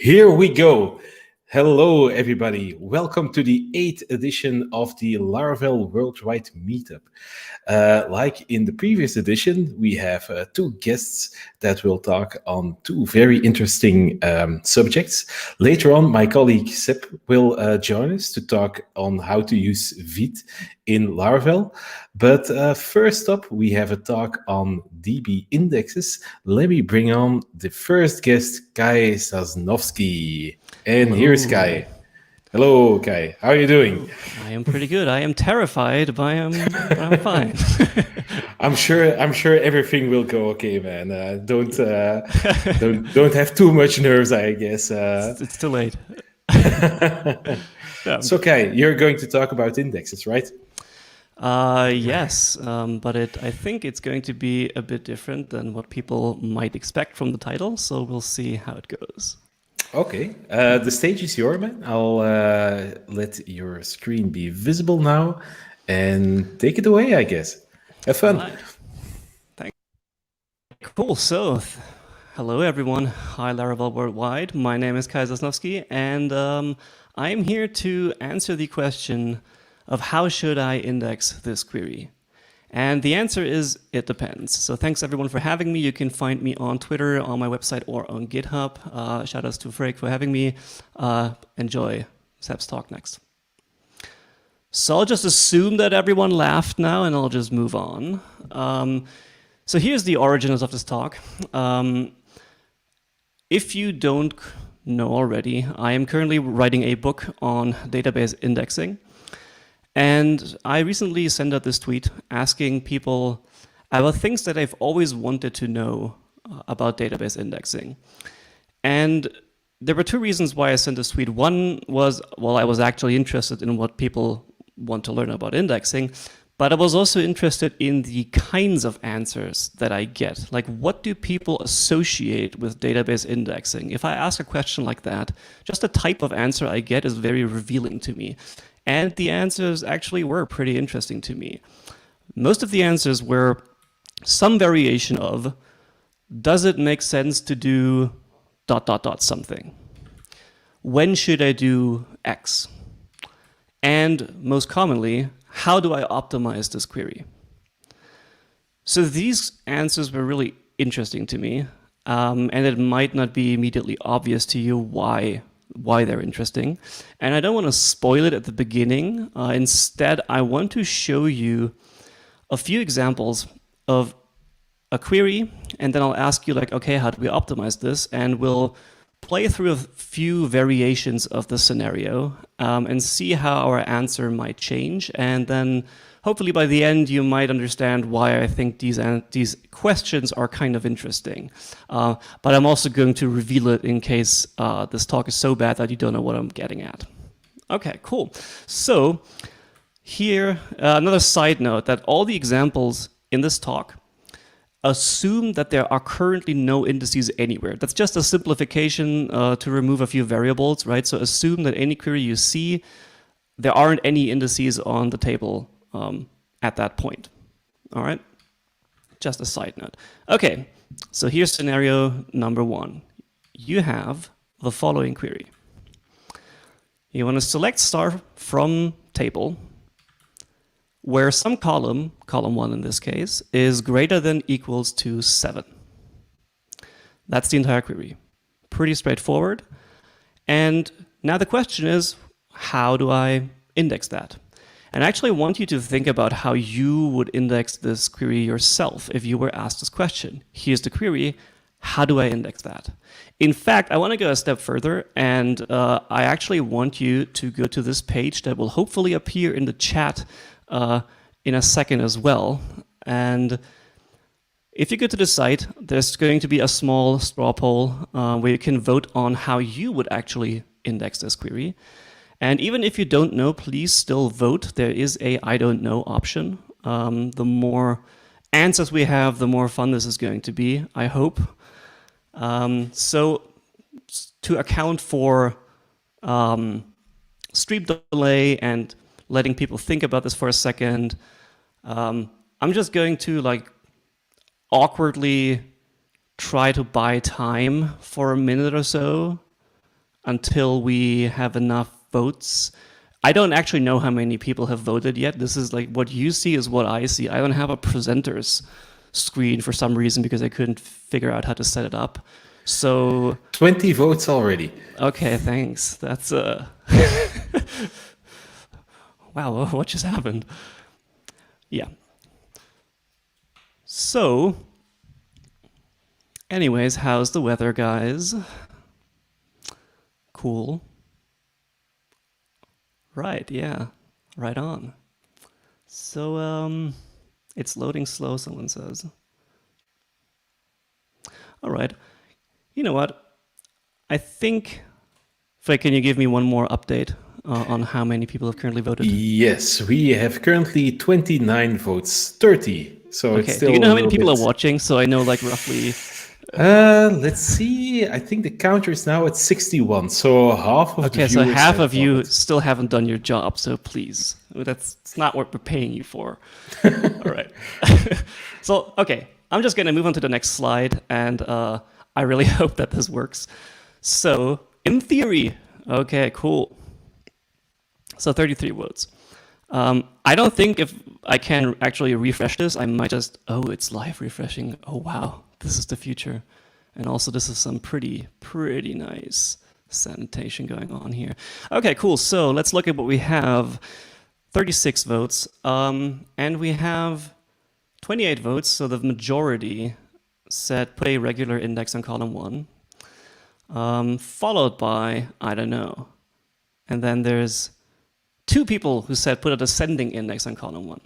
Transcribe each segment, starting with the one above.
Here we go. Hello, everybody. Welcome to the 8th edition of the Laravel Worldwide Meetup. Like in the previous edition, we have two guests that will talk on two very interesting subjects. Later on, my colleague Seb will join us to talk on how to use Vite in Laravel. But first up, we have a talk on DB indexes. Let me bring on the first guest, Kai Sassnowski. And Hello. here's Kai. Hello, Kai. How are you doing? I am pretty good. I am terrified, but I'm fine. I'm sure everything will go okay, man. Don't have too much nerves, I guess. It's too late. So, Kai, you're going to talk about indexes, right? Yes, but I think it's going to be a bit different than what people might expect from the title. So we'll see how it goes. Okay, the stage is yours, man. I'll let your screen be visible now and take it away, I guess. Have fun. Right. Thanks. Cool. So, hello, everyone. Hi, Laravel Worldwide. My name is Kai Sassnowski, and I'm here to answer the question of how should I index this query? And the answer is, it depends. So thanks everyone for having me. You can find me on Twitter, on my website, or on GitHub. Shout outs to Freek for having me. Enjoy Seb's talk next. So I'll just assume that everyone laughed now, and I'll just move on. So here's the origins of this talk. If you don't know already, I am currently writing a book on database indexing. And I recently sent out this tweet asking people about things that I've always wanted to know about database indexing. And there were two reasons why I sent this tweet. One was, well, I was actually interested in what people want to learn about indexing, but I was also interested in the kinds of answers that I get. Like, what do people associate with database indexing? If I ask a question like that, just the type of answer I get is very revealing to me. And the answers actually were pretty interesting to me. Most of the answers were some variation of, does it make sense to do ... something? When should I do X? And most commonly, how do I optimize this query? So these answers were really interesting to me, and it might not be immediately obvious to you why they're interesting. And I don't want to spoil it at the beginning. Instead, I want to show you a few examples of a query, and then I'll ask you, like, okay, how do we optimize this? And we'll play through a few variations of the scenario and see how our answer might change. And then hopefully by the end, you might understand why I think these questions are kind of interesting. But I'm also going to reveal it in case this talk is so bad that you don't know what I'm getting at. Okay, cool. So here, another side note that all the examples in this talk assume that there are currently no indices anywhere. That's just a simplification to remove a few variables, right? So assume that any query you see, there aren't any indices on the table at that point. All right, just a side note. Okay, so here's scenario number one. You have the following query. You want to select star from table where some column 1 in this case, is greater than equals to 7. That's the entire query. Pretty straightforward. And now the question is, how do I index that? And I actually want you to think about how you would index this query yourself if you were asked this question. Here's the query. How do I index that? In fact, I want to go a step further, and I actually want you to go to this page that will hopefully appear in the chat in a second as well. And if you go to the site, there's going to be a small straw poll where you can vote on how you would actually index this query. And even if you don't know, please still vote. There is a I don't know option. The more answers we have, the more fun this is going to be, I hope. So to account for stream delay and letting people think about this for a second, I'm just going to awkwardly try to buy time for a minute or so until we have enough votes. I don't actually know how many people have voted yet. This is like what you see is what I see. I don't have a presenter's screen for some reason because I couldn't figure out how to set it up. So 20 votes already. okay, thanks. That's wow, what just happened? Yeah. So anyways, how's the weather, guys? Cool. Right, yeah. Right on. So it's loading slow, someone says. All right. You know what? I think, Frey, can you give me one more update on how many people have currently voted? Yes, we have currently 29 votes, 30. So it's Okay. still Do you know a how many little people bit. are watching? So I know like roughly. Let's see. I think the counter is now at 61. So half of the Okay, so viewers half have of you voted. still haven't done your job. So please, it's not what we're paying you for. All right. So okay, I'm just gonna move on to the next slide, and I really hope that this works. So in theory, okay, cool. So 33 votes. I don't think if I can actually refresh this, I might just, oh, it's live refreshing. Oh, wow, this is the future. And also this is some pretty nice sanitation going on here. Okay, cool. So let's look at what we have. 36 votes. And we have 28 votes. So the majority said put a regular index on column 1. Followed by, I don't know. And then there's 2 people who said put a descending index on column 1.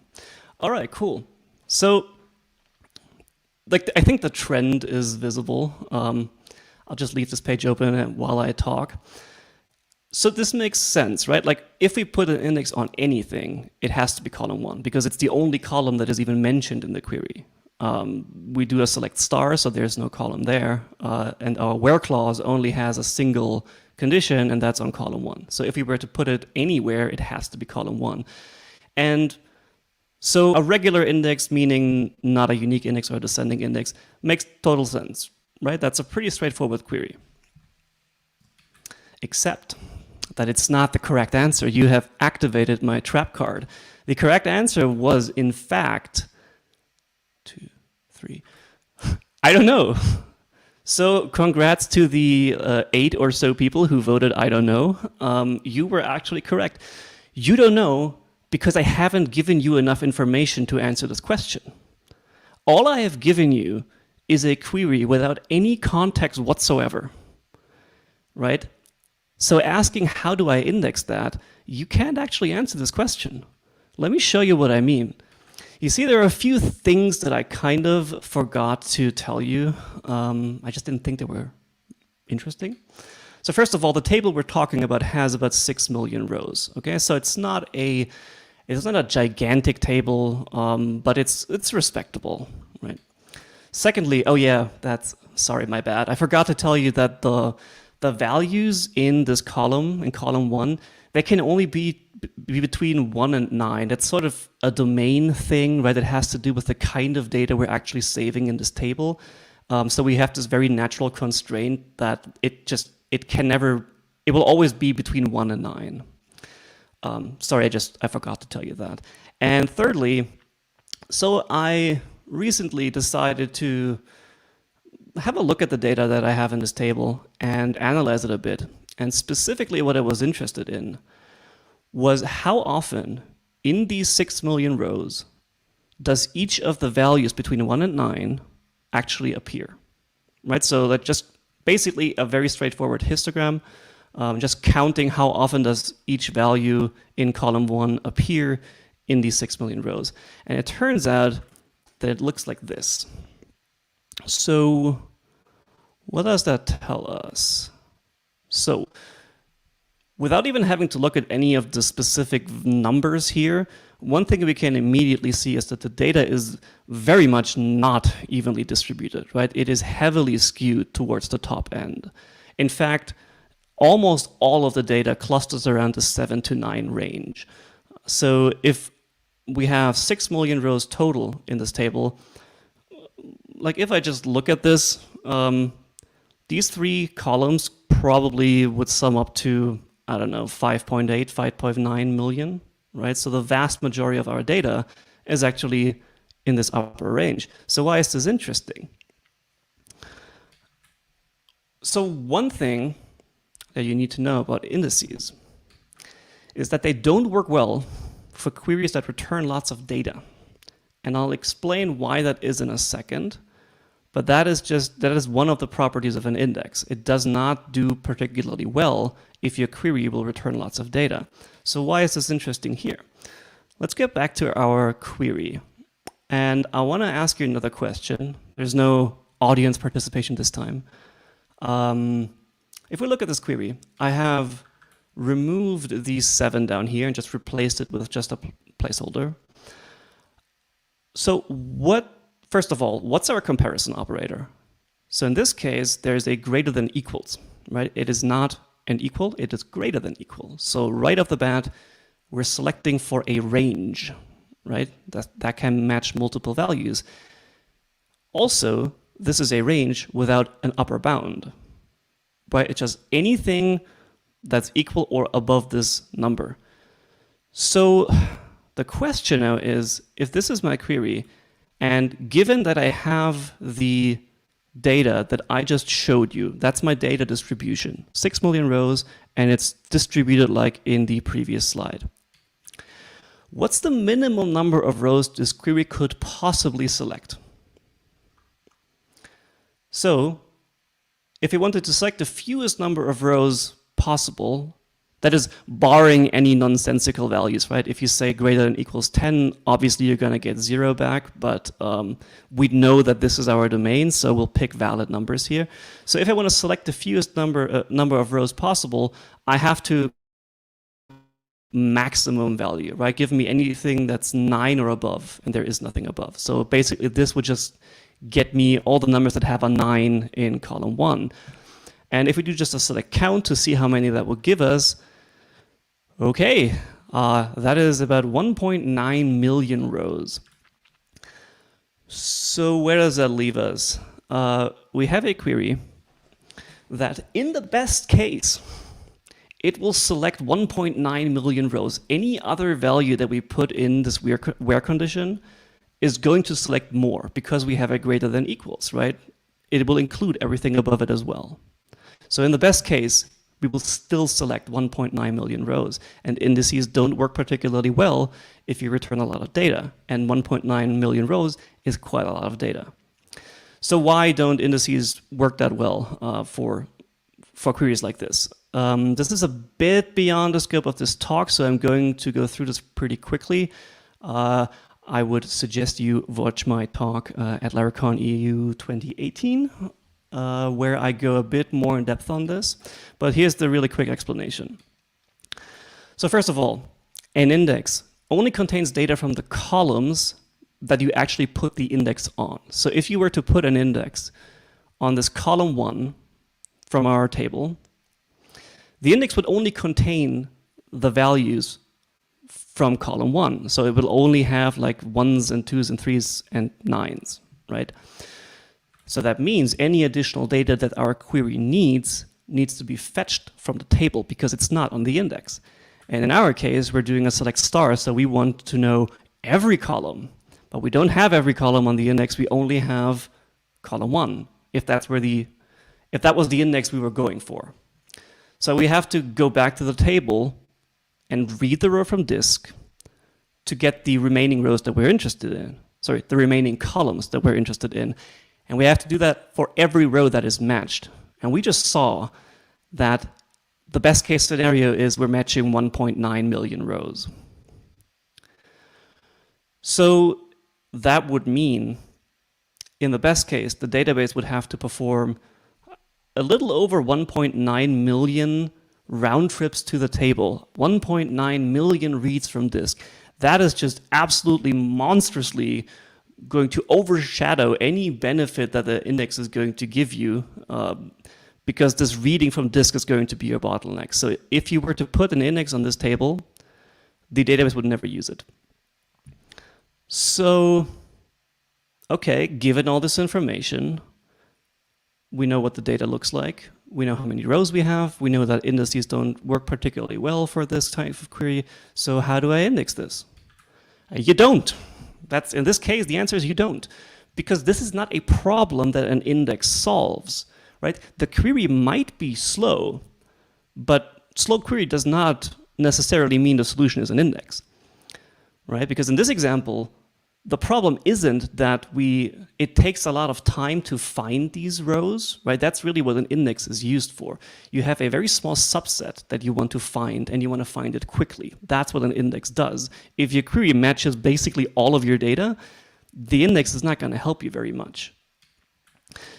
All right, cool. So, like, I think the trend is visible. I'll just leave this page open while I talk. So this makes sense, right? Like, if we put an index on anything, it has to be column 1 because it's the only column that is even mentioned in the query. We do a select star, so there's no column there. And our where clause only has a single condition, and that's on column 1. So if we were to put it anywhere, it has to be column 1. And so a regular index, meaning not a unique index or a descending index, makes total sense, right? That's a pretty straightforward query. Except that it's not the correct answer. You have activated my trap card. The correct answer was, in fact, 2, 3, I don't know. So congrats to the 8 or so people who voted I don't know. You were actually correct. You don't know because I haven't given you enough information to answer this question. All I have given you is a query without any context whatsoever, right? So asking how do I index that, you can't actually answer this question. Let me show you what I mean. You see, there are a few things that I kind of forgot to tell you. I just didn't think they were interesting. So first of all, the table we're talking about has about 6 million rows. Okay, so it's not a gigantic table, but it's respectable, right? Secondly, oh yeah, sorry, my bad. I forgot to tell you that the values in this column, in column 1, they can only be between 1 and 9. That's sort of a domain thing, right? It has to do with the kind of data we're actually saving in this table. So we have this very natural constraint that it will always be between 1 and 9. Sorry, I forgot to tell you that. And thirdly, so I recently decided to have a look at the data that I have in this table and analyze it a bit. And specifically what I was interested in was how often in these 6 million rows does each of the values between 1 and 9 actually appear, right? So that's just basically a very straightforward histogram, just counting how often does each value in column 1 appear in these 6 million rows. And it turns out that it looks like this. So what does that tell us? So without even having to look at any of the specific numbers here, one thing we can immediately see is that the data is very much not evenly distributed, right? It is heavily skewed towards the top end. In fact, almost all of the data clusters around the 7 to 9 range. So if we have 6 million rows total in this table, like if I just look at this, the these 3 columns probably would sum up to, I don't know, 5.8, 5.9 million, right? So the vast majority of our data is actually in this upper range. So why is this interesting? So one thing that you need to know about indices is that they don't work well for queries that return lots of data. And I'll explain why that is in a second. But that is one of the properties of an index. It does not do particularly well if your query will return lots of data. So why is this interesting here? Let's get back to our query. And I want to ask you another question. There's no audience participation this time. If we look at this query, I have removed these 7 down here and just replaced it with just a placeholder. So first of all, what's our comparison operator? So in this case, there's a greater than equals, right? It is not an equal, it is greater than equal. So right off the bat, we're selecting for a range, right? That can match multiple values. Also, this is a range without an upper bound, right? It's just anything that's equal or above this number. So the question now is, if this is my query, and given that I have the data that I just showed you, that's my data distribution, 6 million rows, and it's distributed like in the previous slide. What's the minimum number of rows this query could possibly select? So if we wanted to select the fewest number of rows possible, that is barring any nonsensical values, right? If you say greater than equals 10, obviously you're going to get 0 back, but we know that this is our domain, so we'll pick valid numbers here. So if I want to select the fewest number of rows possible, I have to maximum value, right? Give me anything that's 9 or above, and there is nothing above. So basically this would just get me all the numbers that have a 9 in column 1. And if we do just a select count to see how many that will give us, okay, that is about 1.9 million rows. So where does that leave us? We have a query that in the best case, it will select 1.9 million rows. Any other value that we put in this where condition is going to select more because we have a greater than equals, right? It will include everything above it as well. So in the best case, we will still select 1.9 million rows. And indices don't work particularly well if you return a lot of data. And 1.9 million rows is quite a lot of data. So why don't indices work that well for queries like this? This is a bit beyond the scope of this talk, so I'm going to go through this pretty quickly. I would suggest you watch my talk at Laracon EU 2018, where I go a bit more in depth on this. But here's the really quick explanation. So first of all, an index only contains data from the columns that you actually put the index on. So if you were to put an index on this column 1 from our table, the index would only contain the values from column 1. So it will only have like 1s and 2s and 3s and 9s, right? So that means any additional data that our query needs to be fetched from the table because it's not on the index. And in our case, we're doing a select star, so we want to know every column, but we don't have every column on the index. We only have column 1, if that was the index we were going for. So we have to go back to the table and read the row from disk to get the remaining rows that we're interested in. Sorry, the remaining columns that we're interested in. And we have to do that for every row that is matched. And we just saw that the best case scenario is we're matching 1.9 million rows. So that would mean, in the best case, the database would have to perform a little over 1.9 million round trips to the table, 1.9 million reads from disk. That is just absolutely monstrously going to overshadow any benefit that the index is going to give you, because this reading from disk is going to be your bottleneck. So if you were to put an index on this table, the database would never use it. So, okay, given all this information, we know what the data looks like, we know how many rows we have, we know that indices don't work particularly well for this type of query, so how do I index this? You don't. That's, in this case, the answer is you don't, because this is not a problem that an index solves, right? The query might be slow, but slow query does not necessarily mean the solution is an index, right? Because in this example, the problem isn't that it takes a lot of time to find these rows, right? That's really what an index is used for. You have a very small subset that you want to find, and you want to find it quickly. That's what an index does. If your query matches basically all of your data, the index is not going to help you very much.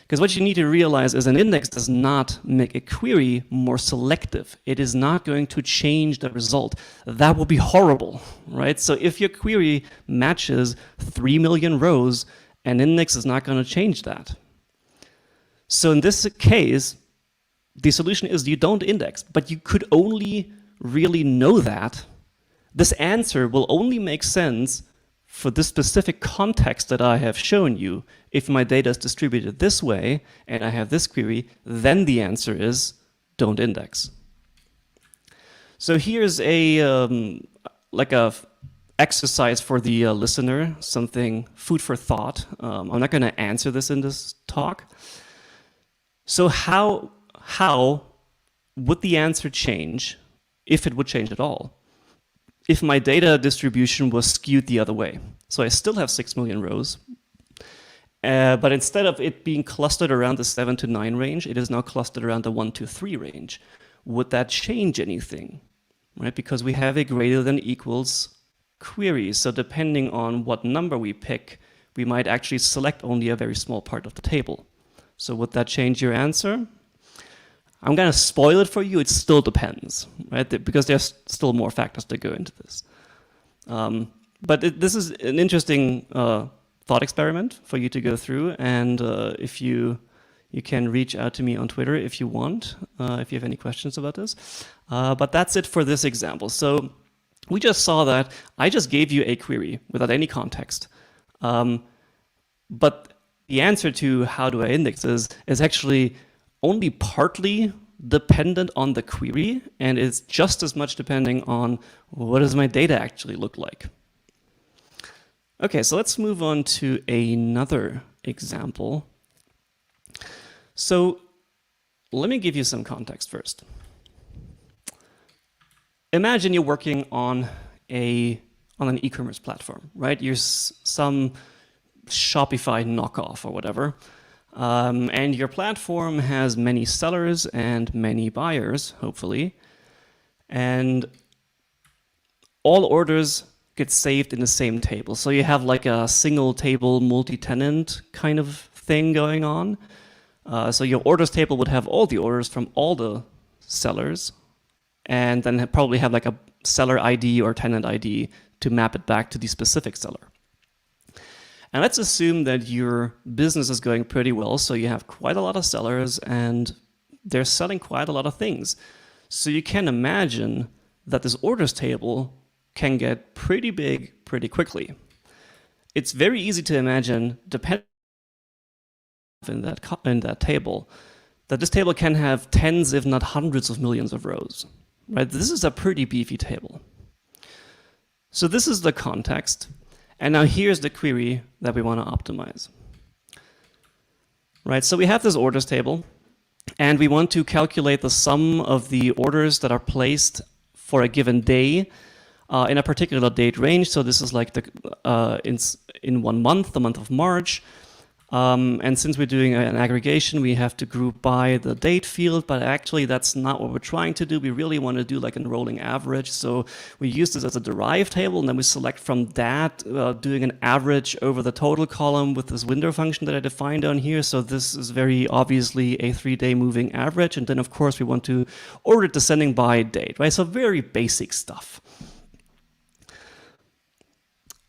Because what you need to realize is an index does not make a query more selective. It is not going to change the result. That will be horrible, right? So if your query matches 3 million rows, an index is not going to change that. So in this case, the solution is you don't index, but you could only really know that. This answer will only make sense for this specific context that I have shown you. If my data is distributed this way and I have this query, then the answer is don't index. So here's a exercise for the listener, something food for thought. I'm not going to answer this in this talk. So how would the answer change, if it would change at all, if my data distribution was skewed the other way? So I still have 6 million rows, but instead of it being clustered around the 7 to 9 range, it is now clustered around the 1 to 3 range. Would that change anything? Right? Because we have a greater than equals query. So depending on what number we pick, we might actually select only a very small part of the table. So would that change your answer? I'm going to spoil it for you. It still depends, right? Because there's still more factors that go into this. But this is an interesting thought experiment for you to go through. And if you can reach out to me on Twitter if you want, if you have any questions about this. But that's it for this example. So we just saw that I just gave you a query without any context. But the answer to how do I index is actually only partly dependent on the query, and it's just as much depending on what does my data actually look like. Okay, so let's move on to another example. So let me give you some context first. Imagine you're working on an e-commerce platform, right? You're some Shopify knockoff or whatever. And your platform has many sellers and many buyers, hopefully. And all orders get saved in the same table. So you have like a single table multi-tenant kind of thing going on. So your orders table would have all the orders from all the sellers, and then probably have like a seller ID or tenant ID to map it back to the specific seller. And let's assume that your business is going pretty well, so you have quite a lot of sellers and they're selling quite a lot of things. So you can imagine that this orders table can get pretty big pretty quickly. It's very easy to imagine, depending in that table, that this table can have tens, if not hundreds of millions of rows. Right? This is a pretty beefy table. So this is the context. And now here's the query that we want to optimize. Right, so we have this orders table, and we want to calculate the sum of the orders that are placed for a given day in a particular date range. So this is like in 1 month, the month of March. And since we're doing an aggregation, we have to group by the date field, but actually that's not what we're trying to do. We really want to do like a rolling average. So we use this as a derived table, and then we select from that, doing an average over the total column with this window function that I defined down here. So this is very obviously a 3-day moving average. And then of course we want to order it descending by date, right? So very basic stuff.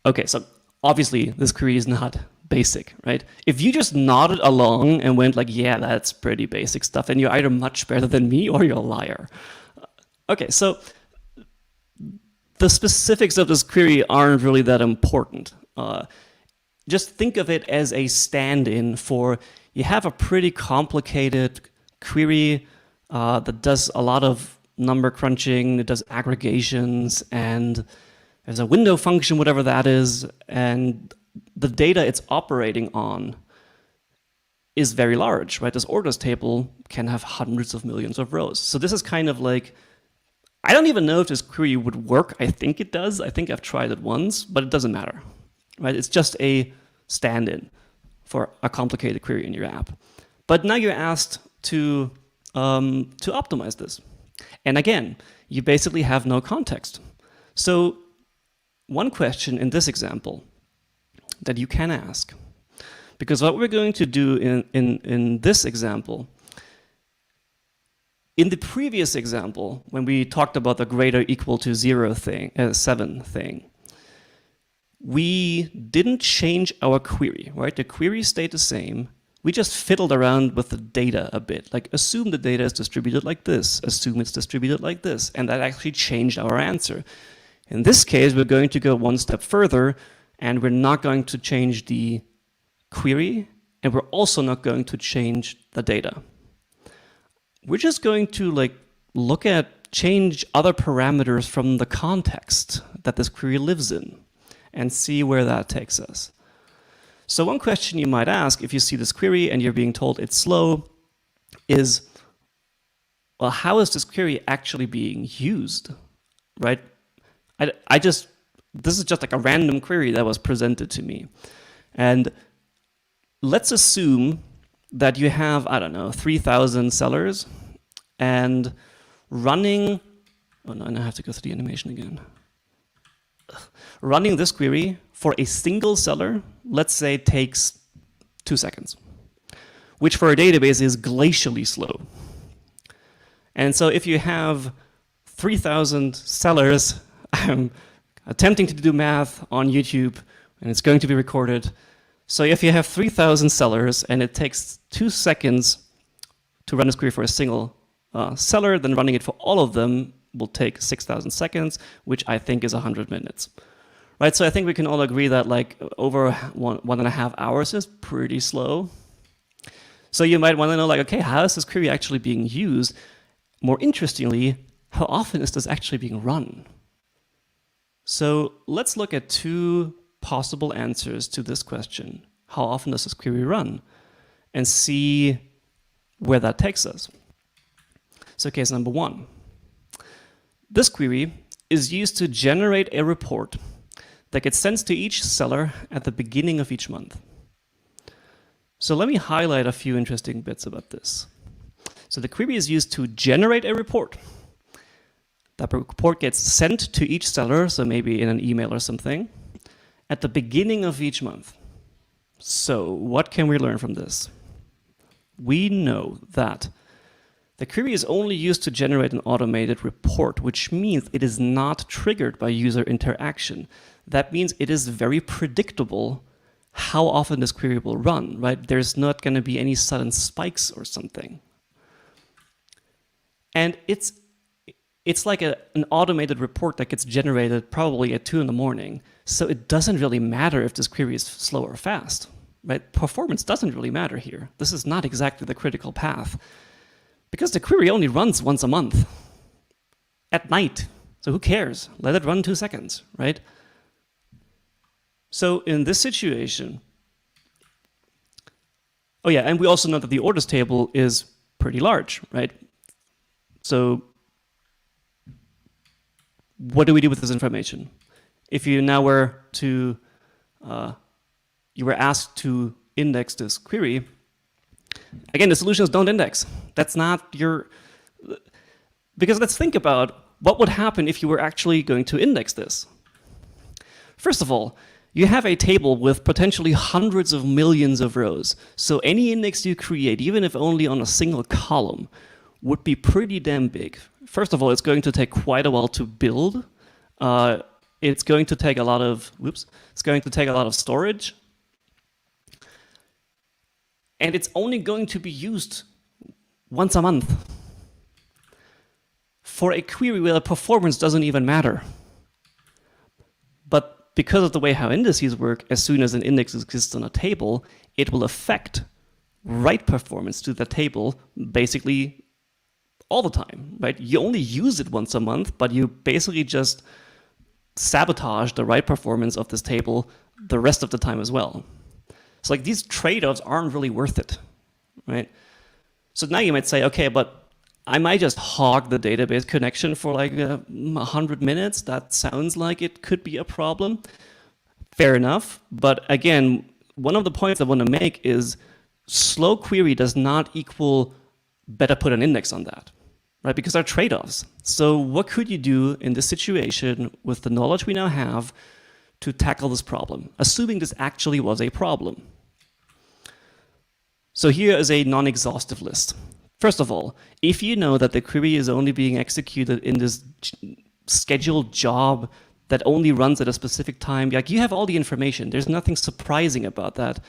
Okay, so obviously this query is not basic, right? If you just nodded along and went like, yeah, that's pretty basic stuff, then you're either much better than me or you're a liar. Okay, so the specifics of this query aren't really that important. Just think of it as a stand-in for you have a pretty complicated query that does a lot of number crunching, it does aggregations, and there's a window function, whatever that is, and the data it's operating on is very large, right? This orders table can have hundreds of millions of rows. So this is kind of like, I don't even know if this query would work. I think it does. I think I've tried it once, but it doesn't matter, right? It's just a stand-in for a complicated query in your app. But now you're asked to optimize this. And again, you basically have no context. So one question in this example that you can ask, because what we're going to do in this example, in the previous example, when we talked about the greater equal to 7 thing, we didn't change our query, right? The query stayed the same. We just fiddled around with the data a bit, like assume the data is distributed like this, assume it's distributed like this, and that actually changed our answer. In this case, we're going to go one step further, and we're not going to change the query, and we're also not going to change the data. We're just going to change other parameters from the context that this query lives in and see where that takes us. So one question you might ask if you see this query and you're being told it's slow is, well, how is this query actually being used, right? This is just like a random query that was presented to me. And let's assume that you have, 3,000 sellers and running, oh no, I have to go through the animation again. Running this query for a single seller, let's say, takes 2 seconds, which for a database is glacially slow. And so if you have 3,000 sellers, I'm attempting to do math on YouTube, and it's going to be recorded. So if you have 3,000 sellers and it takes 2 seconds to run this query for a single seller, then running it for all of them will take 6,000 seconds, which I think is 100 minutes. Right, so I think we can all agree that over 1.5 hours is pretty slow. So you might want to know, okay, how is this query actually being used? More interestingly, how often is this actually being run? So let's look at 2 possible answers to this question. How often does this query run? And see where that takes us. So case number 1. This query is used to generate a report that gets sent to each seller at the beginning of each month. So let me highlight a few interesting bits about this. So the query is used to generate a report. That report gets sent to each seller, so maybe in an email or something, at the beginning of each month. So what can we learn from this? We know that the query is only used to generate an automated report, which means it is not triggered by user interaction. That means it is very predictable how often this query will run, right? There's not going to be any sudden spikes or something. And it's like an automated report that gets generated probably at 2 in the morning. So it doesn't really matter if this query is slow or fast, right? Performance doesn't really matter here. This is not exactly the critical path, because the query only runs once a month at night. So who cares? Let it run 2 seconds, right? So in this situation, oh yeah, and we also know that the orders table is pretty large, right? So what do we do with this information? If you now were to, you were asked to index this query, again, the solution is don't index. That's not your, because let's think about what would happen if you were actually going to index this. First of all, you have a table with potentially hundreds of millions of rows. So any index you create, even if only on a single column, would be pretty damn big. First of all, it's going to take quite a while to build. It's going to take a lot of, it's going to take a lot of storage. And it's only going to be used once a month for a query where the performance doesn't even matter. But because of the way how indices work, as soon as an index exists on a table, it will affect write performance to the table basically all the time, right? You only use it once a month, but you basically just sabotage the write performance of this table the rest of the time as well. So like these trade-offs aren't really worth it, right? So now you might say, okay, but I might just hog the database connection for like 100 minutes. That sounds like it could be a problem. Fair enough. But again, one of the points I want to make is slow query does not equal better put an index on that, right? Because there are trade-offs. So what could you do in this situation with the knowledge we now have to tackle this problem, assuming this actually was a problem? So here is a non-exhaustive list. First of all, if you know that the query is only being executed in this scheduled job that only runs at a specific time, like you have all the information. There's nothing surprising about that.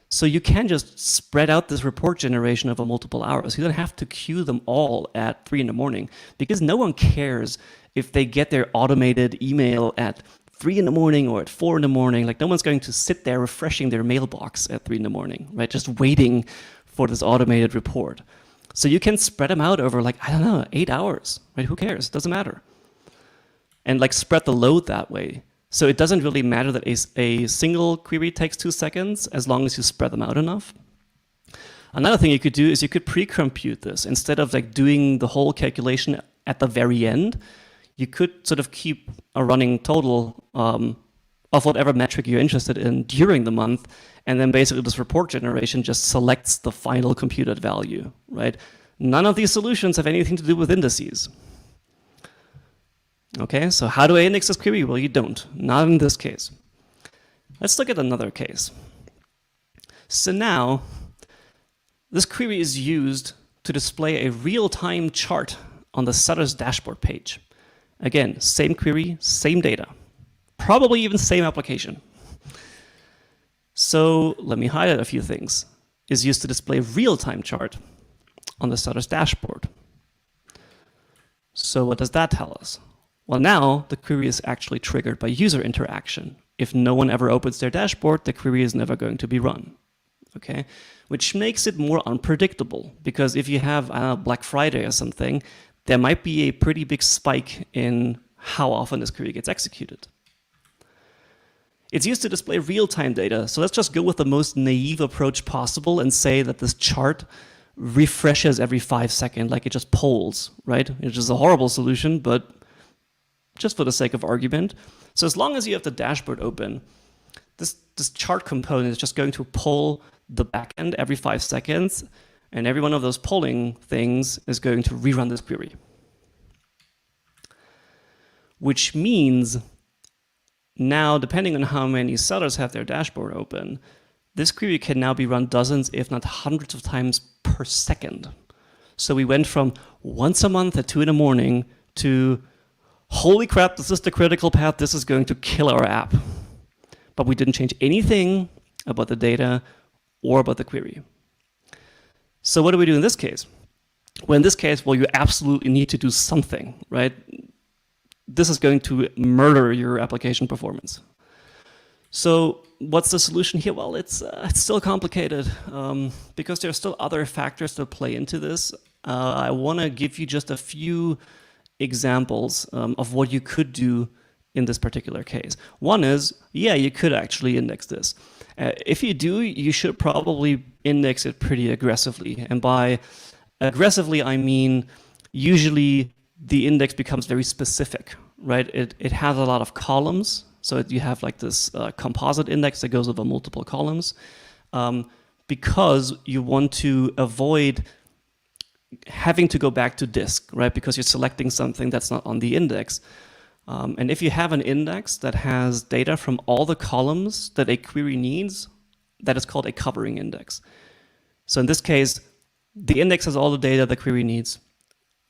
So you can just spread out this report generation over multiple hours. You don't have to queue them all at 3 in the morning because no one cares if they get their automated email at 3 in the morning or at 4 in the morning. Like no one's going to sit there refreshing their mailbox at 3 in the morning, right? Just waiting for this automated report. So you can spread them out over like, I don't know, 8 hours, right? Who cares? Doesn't matter. And like spread the load that way. So it doesn't really matter that a single query takes 2 seconds as long as you spread them out enough. Another thing you could do is you could pre-compute this. Instead of like doing the whole calculation at the very end, you could sort of keep a running total of whatever metric you're interested in during the month, and then basically this report generation just selects the final computed value, right? None of these solutions have anything to do with indices. Okay, so how do I index this query? Well, you don't, not in this case. Let's look at another case. So now, this query is used to display a real-time chart on the seller's dashboard page. Again, same query, same data, probably even same application. So let me highlight a few things. Is used to display real-time chart on the seller's dashboard. So what does that tell us? Well, now the query is actually triggered by user interaction. If no one ever opens their dashboard, the query is never going to be run. Okay, which makes it more unpredictable, because if you have Black Friday or something, there might be a pretty big spike in how often this query gets executed. It's used to display real-time data, so let's just go with the most naive approach possible and say that this chart refreshes every 5 seconds, like it just polls, right? Which is a horrible solution, but just for the sake of argument. So as long as you have the dashboard open, this chart component is just going to pull the backend every 5 seconds, and every one of those polling things is going to rerun this query. Which means now, depending on how many sellers have their dashboard open, this query can now be run dozens, if not hundreds of times per second. So we went from once a month at 2 in the morning to, holy crap, this is the critical path, this is going to kill our app. But we didn't change anything about the data or about the query. So what do we do in this case? Well, in this case, well, you absolutely need to do something, right? This is going to murder your application performance. So what's the solution here? Well, it's still complicated because there are still other factors that play into this. I want to give you just a few examples of what you could do in this particular case. One is, yeah, you could actually index this. If you do, you should probably index it pretty aggressively. And by aggressively, I mean usually the index becomes very specific, right? It has a lot of columns. So you have like this composite index that goes over multiple columns because you want to avoid having to go back to disk, right? Because you're selecting something that's not on the index. And if you have an index that has data from all the columns that a query needs, that is called a covering index. So in this case, the index has all the data the query needs,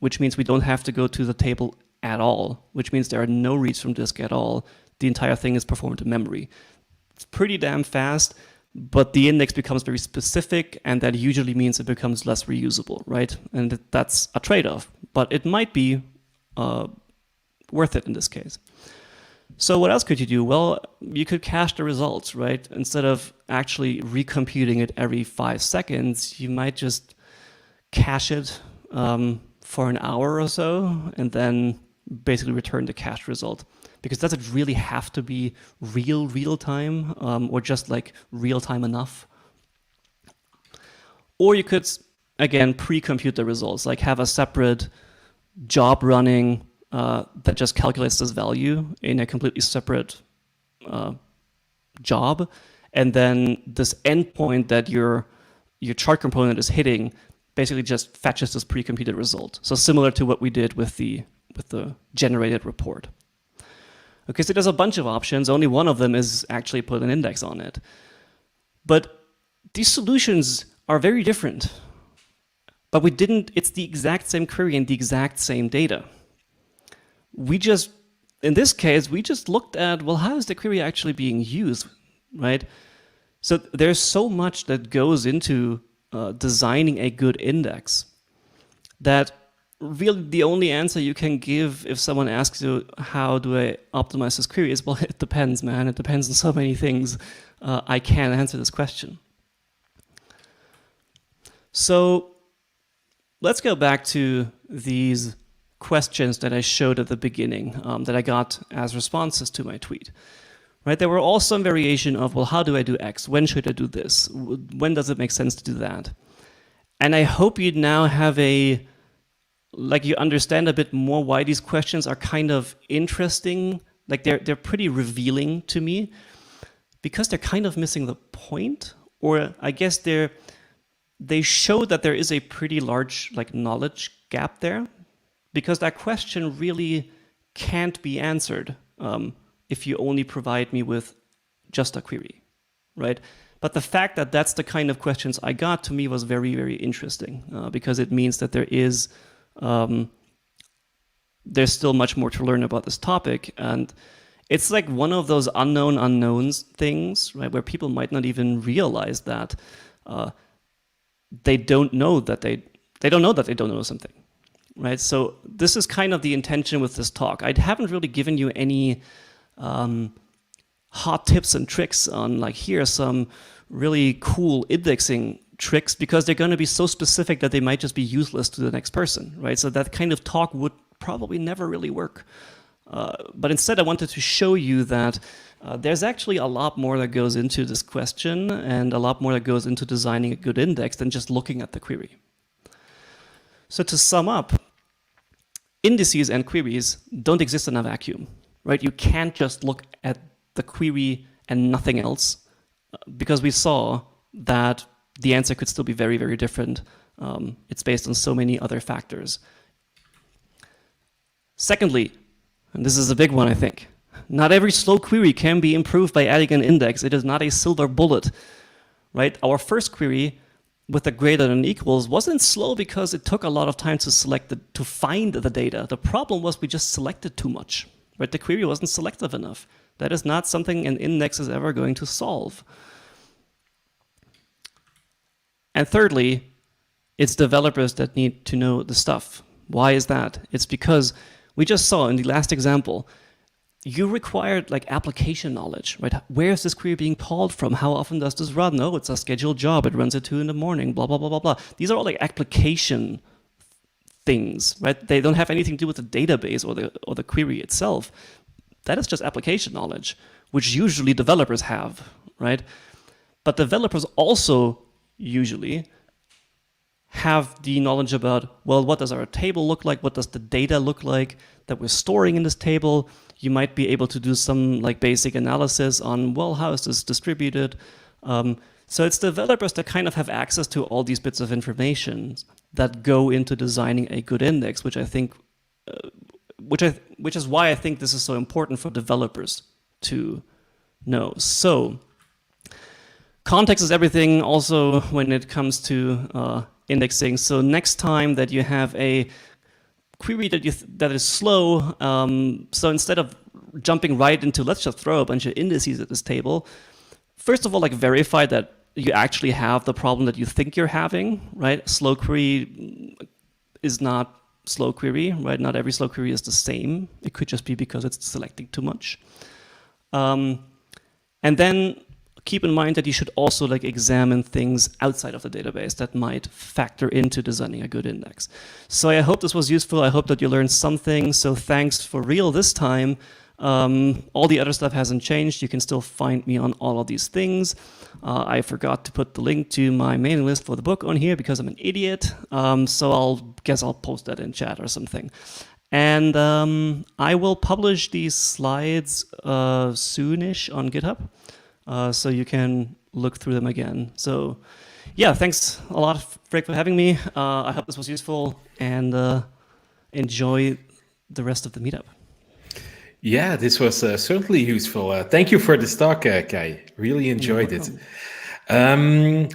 which means we don't have to go to the table at all, which means there are no reads from disk at all. The entire thing is performed in memory. It's pretty damn fast, but the index becomes very specific, and that usually means it becomes less reusable, right? And that's a trade-off, but it might be worth it in this case. So what else could you do? Well, you could cache the results, right? Instead of actually recomputing it every 5 seconds, you might just cache it for an hour or so, and then basically return the cached result. Because does it really have to be real time, or just like real time enough? Or you could, again, pre-compute the results, like have a separate job running that just calculates this value in a completely separate job, and then this endpoint that your chart component is hitting basically just fetches this pre-computed result. So similar to what we did with the generated report. Okay, so there's a bunch of options. Only one of them is actually put an index on it. But these solutions are very different. But it's the exact same query and the exact same data. In this case, we just looked at, well, how is the query actually being used, right? So there's so much that goes into designing a good index that really the only answer you can give if someone asks you, how do I optimize this query, is, well, it depends, man. It depends on so many things. I can't answer this question. So let's go back to these questions that I showed at the beginning that I got as responses to my tweet. Right? There were all some variation of, well, how do I do X? When should I do this? When does it make sense to do that? And I hope you now have you understand a bit more why these questions are kind of interesting. Like they're pretty revealing to me because they're kind of missing the point, or I guess they show that there is a pretty large knowledge gap there, because that question really can't be answered if you only provide me with just a query, right? But the fact that that's the kind of questions I got, to me, was very, very interesting because it means that there's still much more to learn about this topic. And it's like one of those unknown unknowns things, right, where people might not even realize that they don't know that they don't know something, right? So this is kind of the intention with this talk. I haven't really given you any hot tips and tricks on here are some really cool indexing tricks, because they're going to be so specific that they might just be useless to the next person, right? So that kind of talk would probably never really work. But instead, I wanted to show you that there's actually a lot more that goes into this question, and a lot more that goes into designing a good index than just looking at the query. So to sum up, indices and queries don't exist in a vacuum, right? You can't just look at the query and nothing else, because we saw that the answer could still be very, very different. It's based on so many other factors. Secondly, and this is a big one, I think, not every slow query can be improved by adding an index. It is not a silver bullet, right? Our first query with the greater than equals wasn't slow because it took a lot of time to find the data. The problem was we just selected too much, right? The query wasn't selective enough. That is not something an index is ever going to solve. And thirdly, it's developers that need to know the stuff. Why is that? It's because we just saw in the last example, you required application knowledge, right? Where is this query being called from? How often does this run? Oh, it's a scheduled job. It runs at 2 in the morning, blah, blah, blah, blah, blah. These are all application things, right? They don't have anything to do with the database or the query itself. That is just application knowledge, which usually developers have, right? But developers also usually have the knowledge about, well, what does our table look like? What does the data look like that we're storing in this table? You might be able to do some basic analysis on, well, how is this distributed? So it's developers that kind of have access to all these bits of information that go into designing a good index, which I think, which is why I think this is so important for developers to know. So context is everything also when it comes to indexing. So next time that you have a query that is slow, so instead of jumping right into let's just throw a bunch of indices at this table, first of all, verify that you actually have the problem that you think you're having, right? Slow query is not slow query, right? Not every slow query is the same. It could just be because it's selecting too much. And then keep in mind that you should also like examine things outside of the database that might factor into designing a good index. So I hope this was useful. I hope that you learned something. So thanks for real this time. All the other stuff hasn't changed. You can still find me on all of these things. I forgot to put the link to my mailing list for the book on here because I'm an idiot. So I'll post that in chat or something. And I will publish these slides soonish on GitHub, so you can look through them again. So yeah, thanks a lot, Frank, for having me. I hope this was useful, and enjoy the rest of the meetup. Yeah, this was certainly useful. Thank you for this talk, Kai. Really enjoyed it.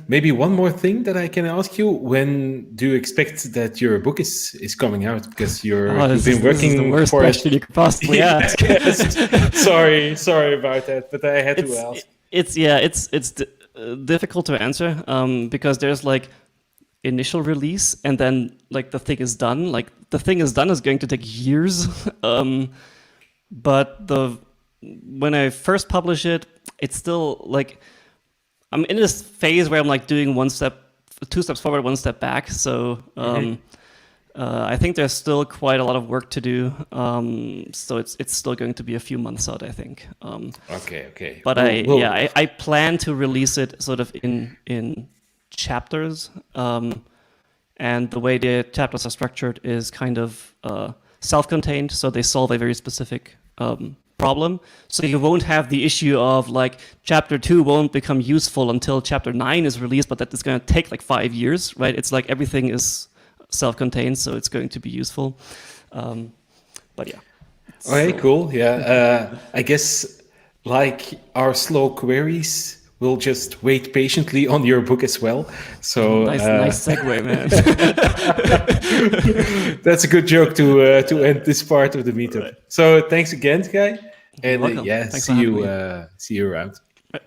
Maybe one more thing that I can ask you: when do you expect that your book is coming out? Because you've been working this is the worst for question you could possibly ask. Yes. Sorry about that, but I had to ask. It's difficult to answer because there's like initial release and then like the thing is done. Like the thing is done is going to take years. But when I first publish it, it's still like I'm in this phase where I'm like doing 2 steps forward, 1 step back. So I think there's still quite a lot of work to do. So it's still going to be a few months out, I think. Okay. But I plan to release it sort of in chapters. And the way the chapters are structured is kind of self-contained, so they solve a very specific problem. So you won't have the issue of like chapter 2 won't become useful until chapter 9 is released, but that is going to take like 5 years, right? It's like everything is self-contained, so it's going to be useful. But yeah. Okay, cool. Yeah, I guess like our slow queries, we'll just wait patiently on your book as well. So nice segue, man. that's a good joke to end this part of the meetup. Right. So thanks again, Guy, and Thanks for having me. See you around. Right.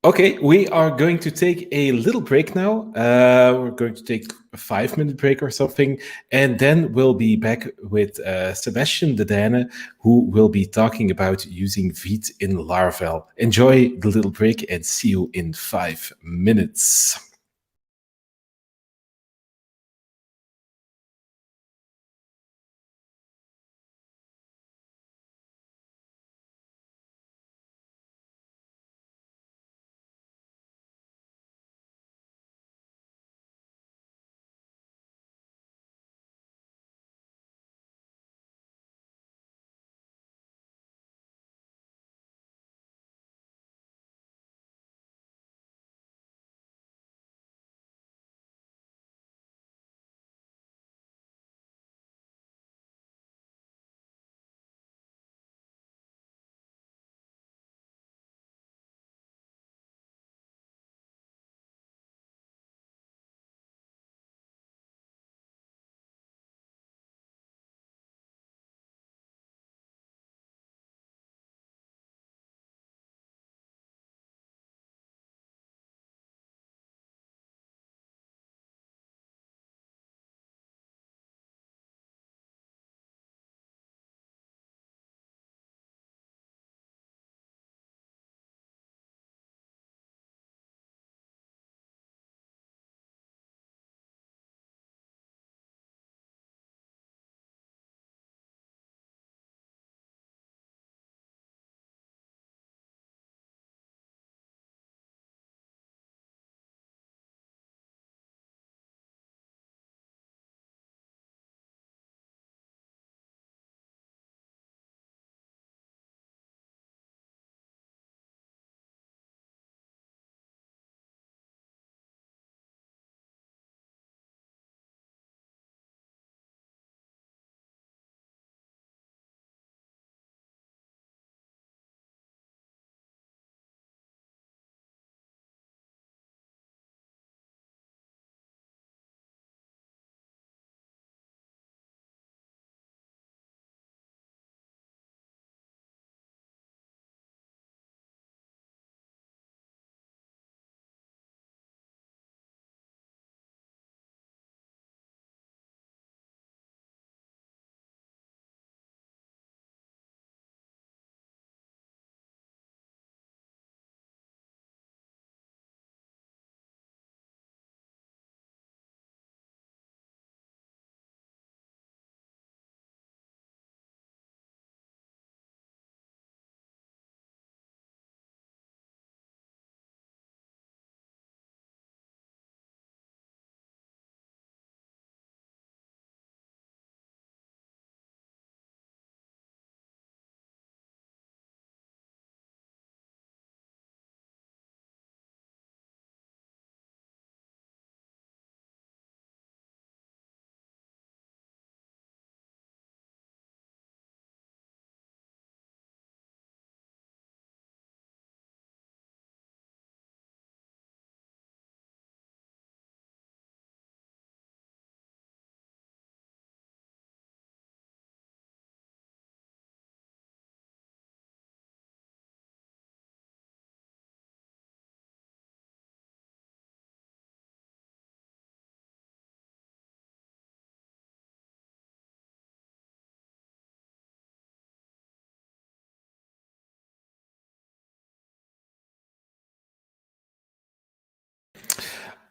Okay, we are going to take a little break now. We're going to take a 5-minute break or something, and then we'll be back with Sebastian Deyne, who will be talking about using Vite in Laravel. Enjoy the little break and see you in 5 minutes.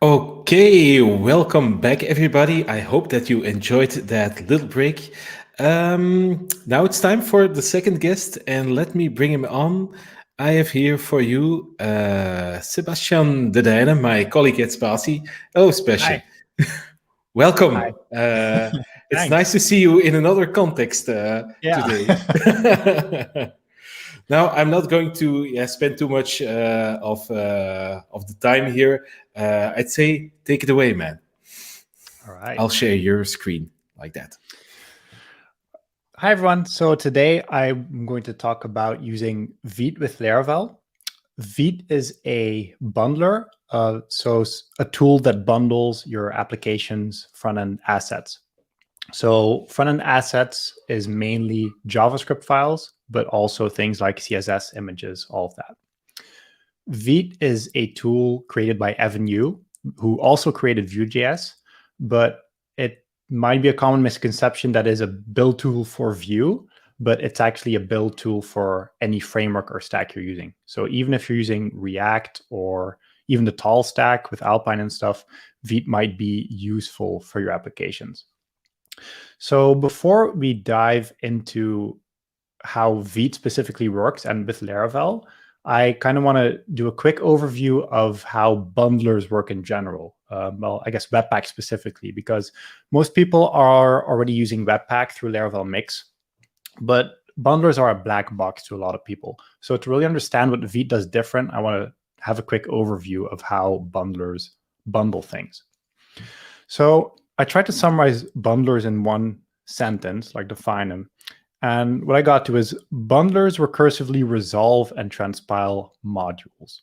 Okay, welcome back, everybody. I hope that you enjoyed that little break. Now it's time for the second guest, and let me bring him on. I have here for you Sebastian Deyne, my colleague at Spasi. Hello, Sebastian. Hi. Hi. Welcome. It's Thanks. nice to see you in another context Yeah. today. Now, I'm not going to spend too much of the time here. I'd say take it away, man. All right. I'll share your screen like that. Hi, everyone. So today I'm going to talk about using Vite with Laravel. Vite is a bundler, so a tool that bundles your application's front-end assets. So front-end assets is mainly JavaScript files, but also things like CSS images, all of that. Vite is a tool created by Evan Yu, who also created Vue.js, but it might be a common misconception that is a build tool for Vue, but it's actually a build tool for any framework or stack you're using. So even if you're using React or even the tall stack with Alpine and stuff, Vite might be useful for your applications. So before we dive into how Vite specifically works and with Laravel, I kind of want to do a quick overview of how bundlers work in general. Well, I guess Webpack specifically, because most people are already using Webpack through Laravel Mix, but bundlers are a black box to a lot of people. So to really understand what Vite does different, I want to have a quick overview of how bundlers bundle things. So I tried to summarize bundlers in one sentence, like define them. And what I got to is bundlers recursively resolve and transpile modules.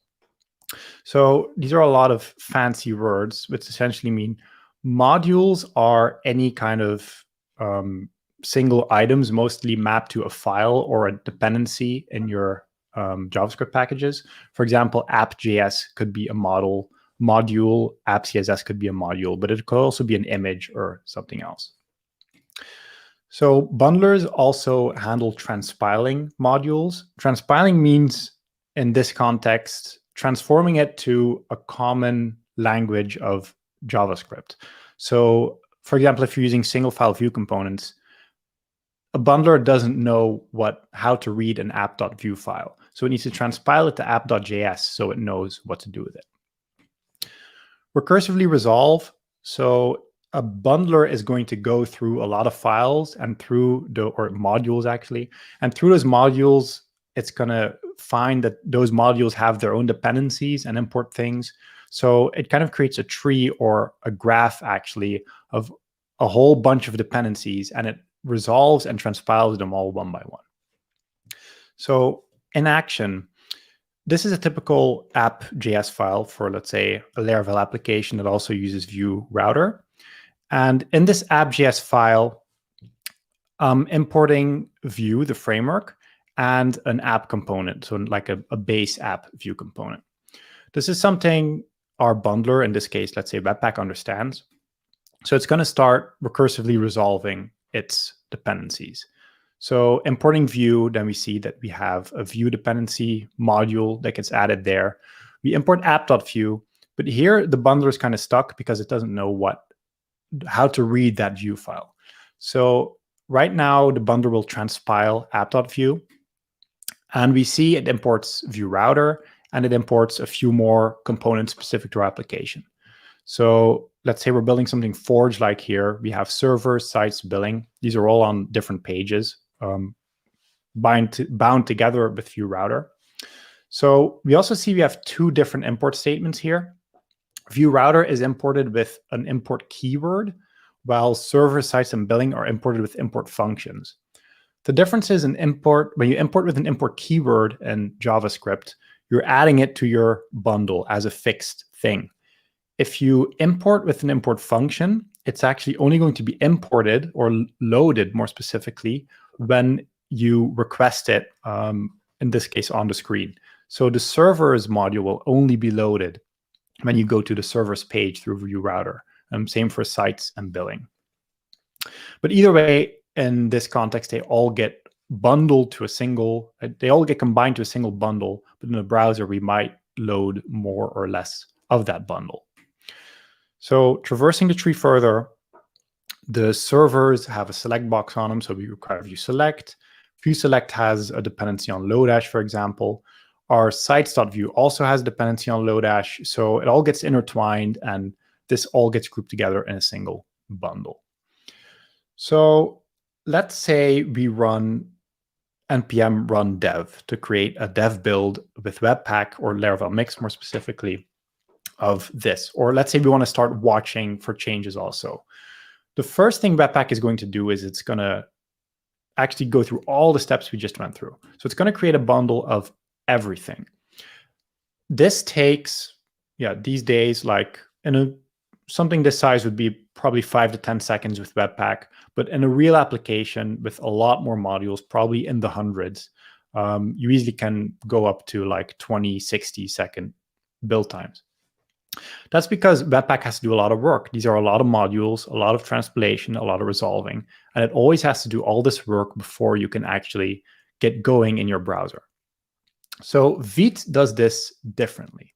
So these are a lot of fancy words, which essentially mean modules are any kind of single items, mostly mapped to a file or a dependency in your JavaScript packages. For example, app.js could be a module, app.css could be a module, but it could also be an image or something else. So bundlers also handle transpiling modules. Transpiling means, in this context, transforming it to a common language of JavaScript. So, for example, if you're using single file view components, a bundler doesn't know how to read an app.view file. So it needs to transpile it to app.js so it knows what to do with it. Recursively resolve. So a bundler is going to go through a lot of files and or modules actually, and through those modules, it's going to find that those modules have their own dependencies and import things. So it kind of creates a tree or a graph actually of a whole bunch of dependencies, and it resolves and transpiles them all one by one. So in action, this is a typical app.js file for, let's say, a Laravel application that also uses Vue router. And in this app.js file, I'm importing Vue, the framework, and an app component, so like a base app Vue component. This is something our bundler, in this case, let's say Webpack, understands. So it's going to start recursively resolving its dependencies. So importing Vue, then we see that we have a Vue dependency module that gets added there. We import app.vue, but here the bundler is kind of stuck because it doesn't know how to read that Vue file. So right now, the bundler will transpile app.vue, and we see it imports Vue router, and it imports a few more components specific to our application. So let's say we're building something Forge-like here. We have servers, sites, billing. These are all on different pages, bound together with Vue router. So we also see we have two different import statements here. Vue router is imported with an import keyword, while server, sites, and billing are imported with import functions. The difference is when you import with an import keyword in JavaScript, you're adding it to your bundle as a fixed thing. If you import with an import function, it's actually only going to be imported or loaded more specifically when you request it, in this case, on the screen. So the servers module will only be loaded when you go to the server's page through Vue router. Same for sites and billing. But either way, in this context, they all get bundled to they all get combined to a single bundle, but in the browser, we might load more or less of that bundle. So traversing the tree further, the servers have a select box on them, so we require view select. View select has a dependency on Lodash, for example. Our sites.view also has a dependency on Lodash, so it all gets intertwined, and this all gets grouped together in a single bundle. So let's say we run npm run dev to create a dev build with Webpack or Laravel Mix, more specifically, of this. Or let's say we want to start watching for changes also. The first thing Webpack is going to do is it's going to actually go through all the steps we just went through. So it's going to create a bundle of everything. This takes, these days, like something this size would be probably 5 to 10 seconds with Webpack, but in a real application with a lot more modules, probably in the hundreds, you easily can go up to like 20, 60-second build times. That's because Webpack has to do a lot of work. These are a lot of modules, a lot of transpilation, a lot of resolving, and it always has to do all this work before you can actually get going in your browser. So Vite does this differently.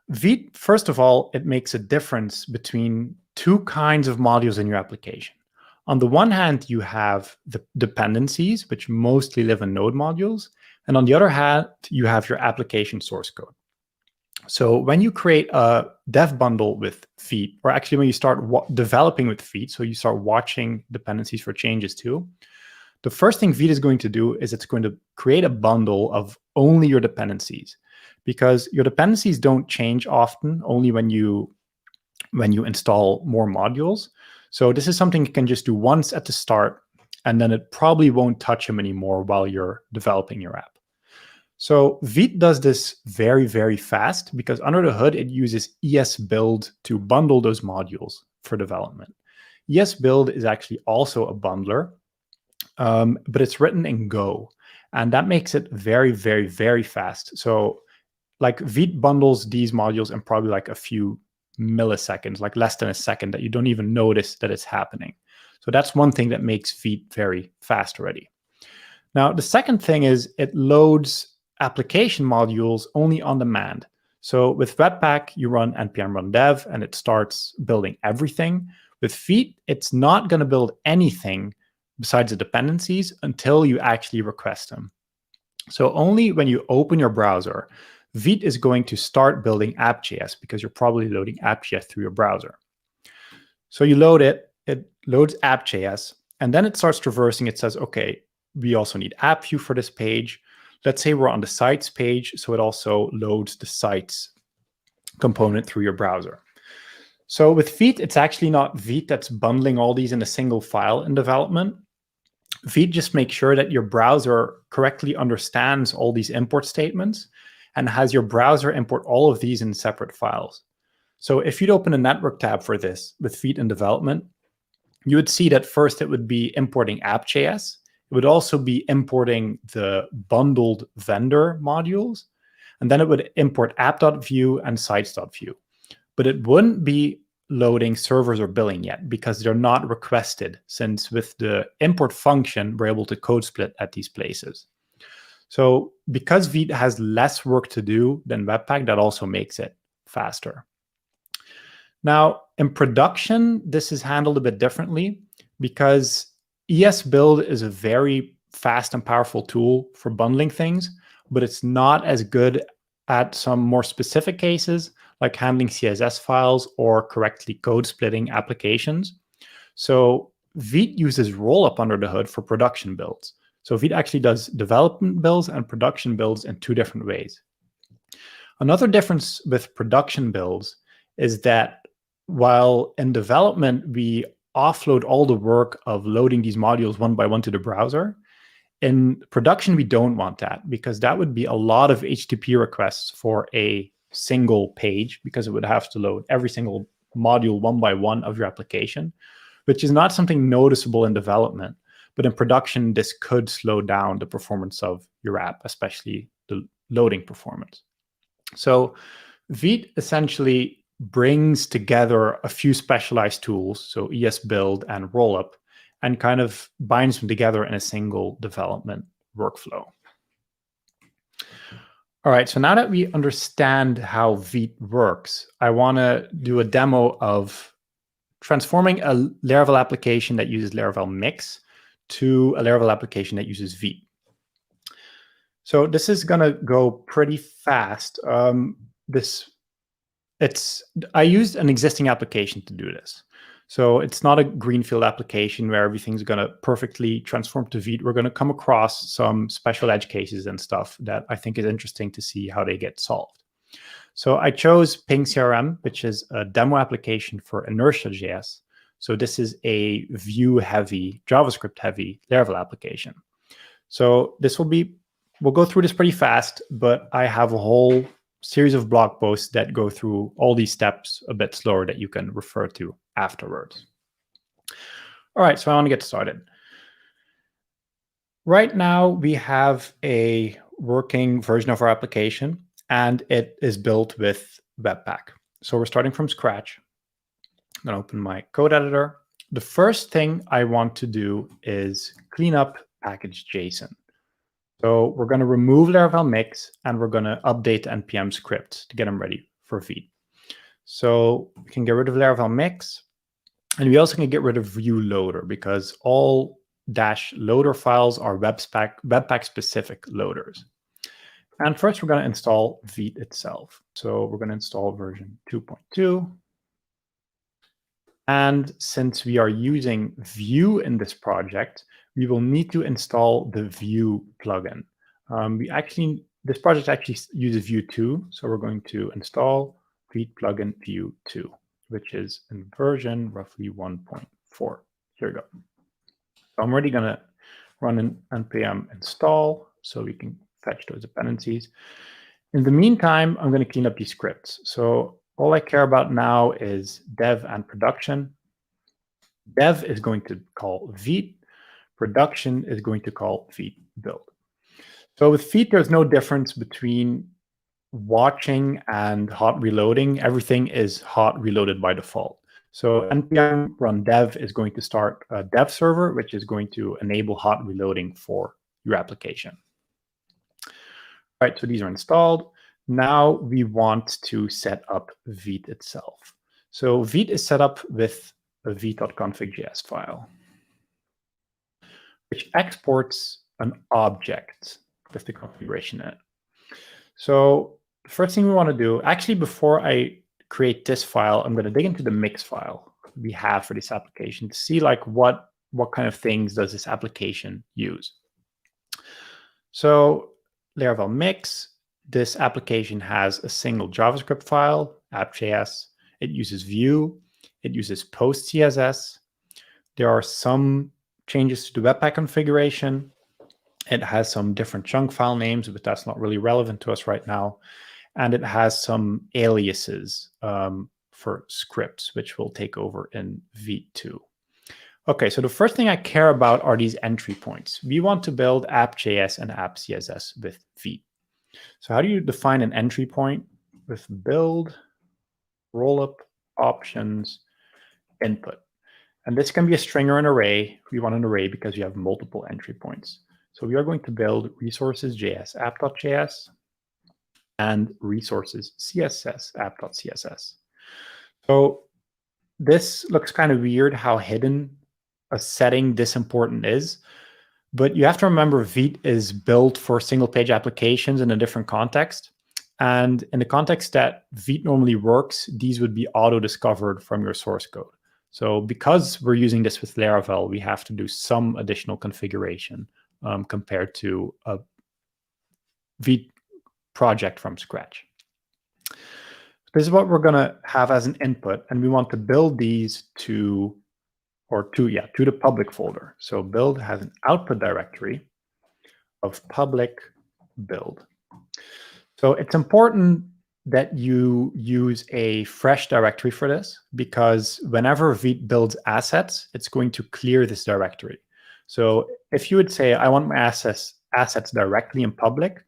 Vite, first of all, it makes a difference between two kinds of modules in your application. On the one hand, you have the dependencies, which mostly live in node modules. And on the other hand, you have your application source code. So when you create a dev bundle with Vite, or actually when you start developing with Vite, so you start watching dependencies for changes too, the first thing Vite is going to do is it's going to create a bundle of only your dependencies, because your dependencies don't change often, only when you install more modules. So this is something you can just do once at the start, and then it probably won't touch them anymore while you're developing your app. So Vite does this very, very fast because under the hood, it uses esbuild to bundle those modules for development. Esbuild is actually also a bundler, but it's written in Go. And that makes it very, very, very fast. So like Vite bundles these modules in probably like a few milliseconds, like less than a second, that you don't even notice that it's happening. So that's one thing that makes Vite very fast already. Now, the second thing is it loads application modules only on demand. So with Webpack, you run npm run dev and it starts building everything. With Vite, it's not going to build anything besides the dependencies until you actually request them. So only when you open your browser, Vite is going to start building app.js because you're probably loading app.js through your browser. So you load it, it loads app.js, and then it starts traversing. It says, okay, we also need app view for this page. Let's say we're on the sites page, so it also loads the sites component through your browser. So with Vite, it's actually not Vite that's bundling all these in a single file in development. Vite just makes sure that your browser correctly understands all these import statements and has your browser import all of these in separate files. So if you'd open a network tab for this with Vite in development, you would see that first it would be importing app.js. It would also be importing the bundled vendor modules, and then it would import app.view and sites.view. But it wouldn't be loading servers or billing yet because they're not requested, since with the import function, we're able to code split at these places. So because Vite has less work to do than Webpack, that also makes it faster. Now, in production, this is handled a bit differently because esbuild is a very fast and powerful tool for bundling things, but it's not as good at some more specific cases like handling CSS files or correctly code splitting applications. So Vite uses rollup under the hood for production builds. So Vite actually does development builds and production builds in two different ways. Another difference with production builds is that while in development, we offload all the work of loading these modules one by one to the browser, in production, we don't want that because that would be a lot of HTTP requests for a single page because it would have to load every single module one by one of your application, which is not something noticeable in development. But in production, this could slow down the performance of your app, especially the loading performance. So Vite essentially brings together a few specialized tools, so esbuild and rollup, and kind of binds them together in a single development workflow. All right, so now that we understand how Vite works, I want to do a demo of transforming a Laravel application that uses Laravel Mix to a Laravel application that uses Vite. So this is going to go pretty fast. I used an existing application to do this. So it's not a greenfield application where everything's going to perfectly transform to Vite. We're going to come across some special edge cases and stuff that I think is interesting to see how they get solved. So I chose Ping CRM, which is a demo application for Inertia.js. So this is a Vue-heavy, JavaScript-heavy Laravel application. So we'll go through this pretty fast, but I have a whole series of blog posts that go through all these steps a bit slower that you can refer to afterwards. All right, so I want to get started. Right now, we have a working version of our application, and it is built with Webpack. So we're starting from scratch. I'm going to open my code editor. The first thing I want to do is clean up package.json. So we're going to remove Laravel Mix, and we're going to update the NPM script to get them ready for Vite. So we can get rid of Laravel Mix, and we also can get rid of Vue Loader, because all -loader files are Webpack specific loaders. And first, we're going to install Vite itself. So we're going to install version 2.2. And since we are using Vue in this project, we will need to install the Vue plugin. This project actually uses Vue 2, so we're going to install Vite plugin Vue 2, which is in version roughly 1.4. Here we go. So I'm already going to run an npm install so we can fetch those dependencies. In the meantime, I'm going to clean up these scripts. So all I care about now is dev and production. Dev is going to call Vite. Production is going to call Vite build. So with Vite, there's no difference between watching and hot reloading. Everything is hot reloaded by default. So npm run dev is going to start a dev server, which is going to enable hot reloading for your application. All right, so these are installed. Now we want to set up Vite itself. So Vite is set up with a vite.config.js file, which exports an object with the configuration in it. So the first thing we want to do, actually before I create this file, I'm going to dig into the mix file we have for this application to see like what kind of things does this application use. So Laravel mix, this application has a single JavaScript file, app.js. It uses Vue. It uses post.css. There are some changes to the Webpack configuration. It has some different chunk file names, but that's not really relevant to us right now. And it has some aliases for scripts, which we'll take over in Vite 2. Okay, so the first thing I care about are these entry points. We want to build app.js and app.css with Vite. So how do you define an entry point? With build, rollup, options, input. And this can be a string or an array. We want an array because we have multiple entry points. So we are going to build resources.js app.js and resources CSS app.css. So this looks kind of weird how hidden a setting this important is, but you have to remember Vite is built for single page applications in a different context. And in the context that Vite normally works, these would be auto-discovered from your source code. So because we're using this with Laravel, we have to do some additional configuration compared to a Vite project from scratch. This is what we're going to have as an input, and we want to build these to the public folder. So build has an output directory of public build. So it's important that you use a fresh directory for this, because whenever Vite builds assets, it's going to clear this directory. So if you would say, I want my assets directly in public,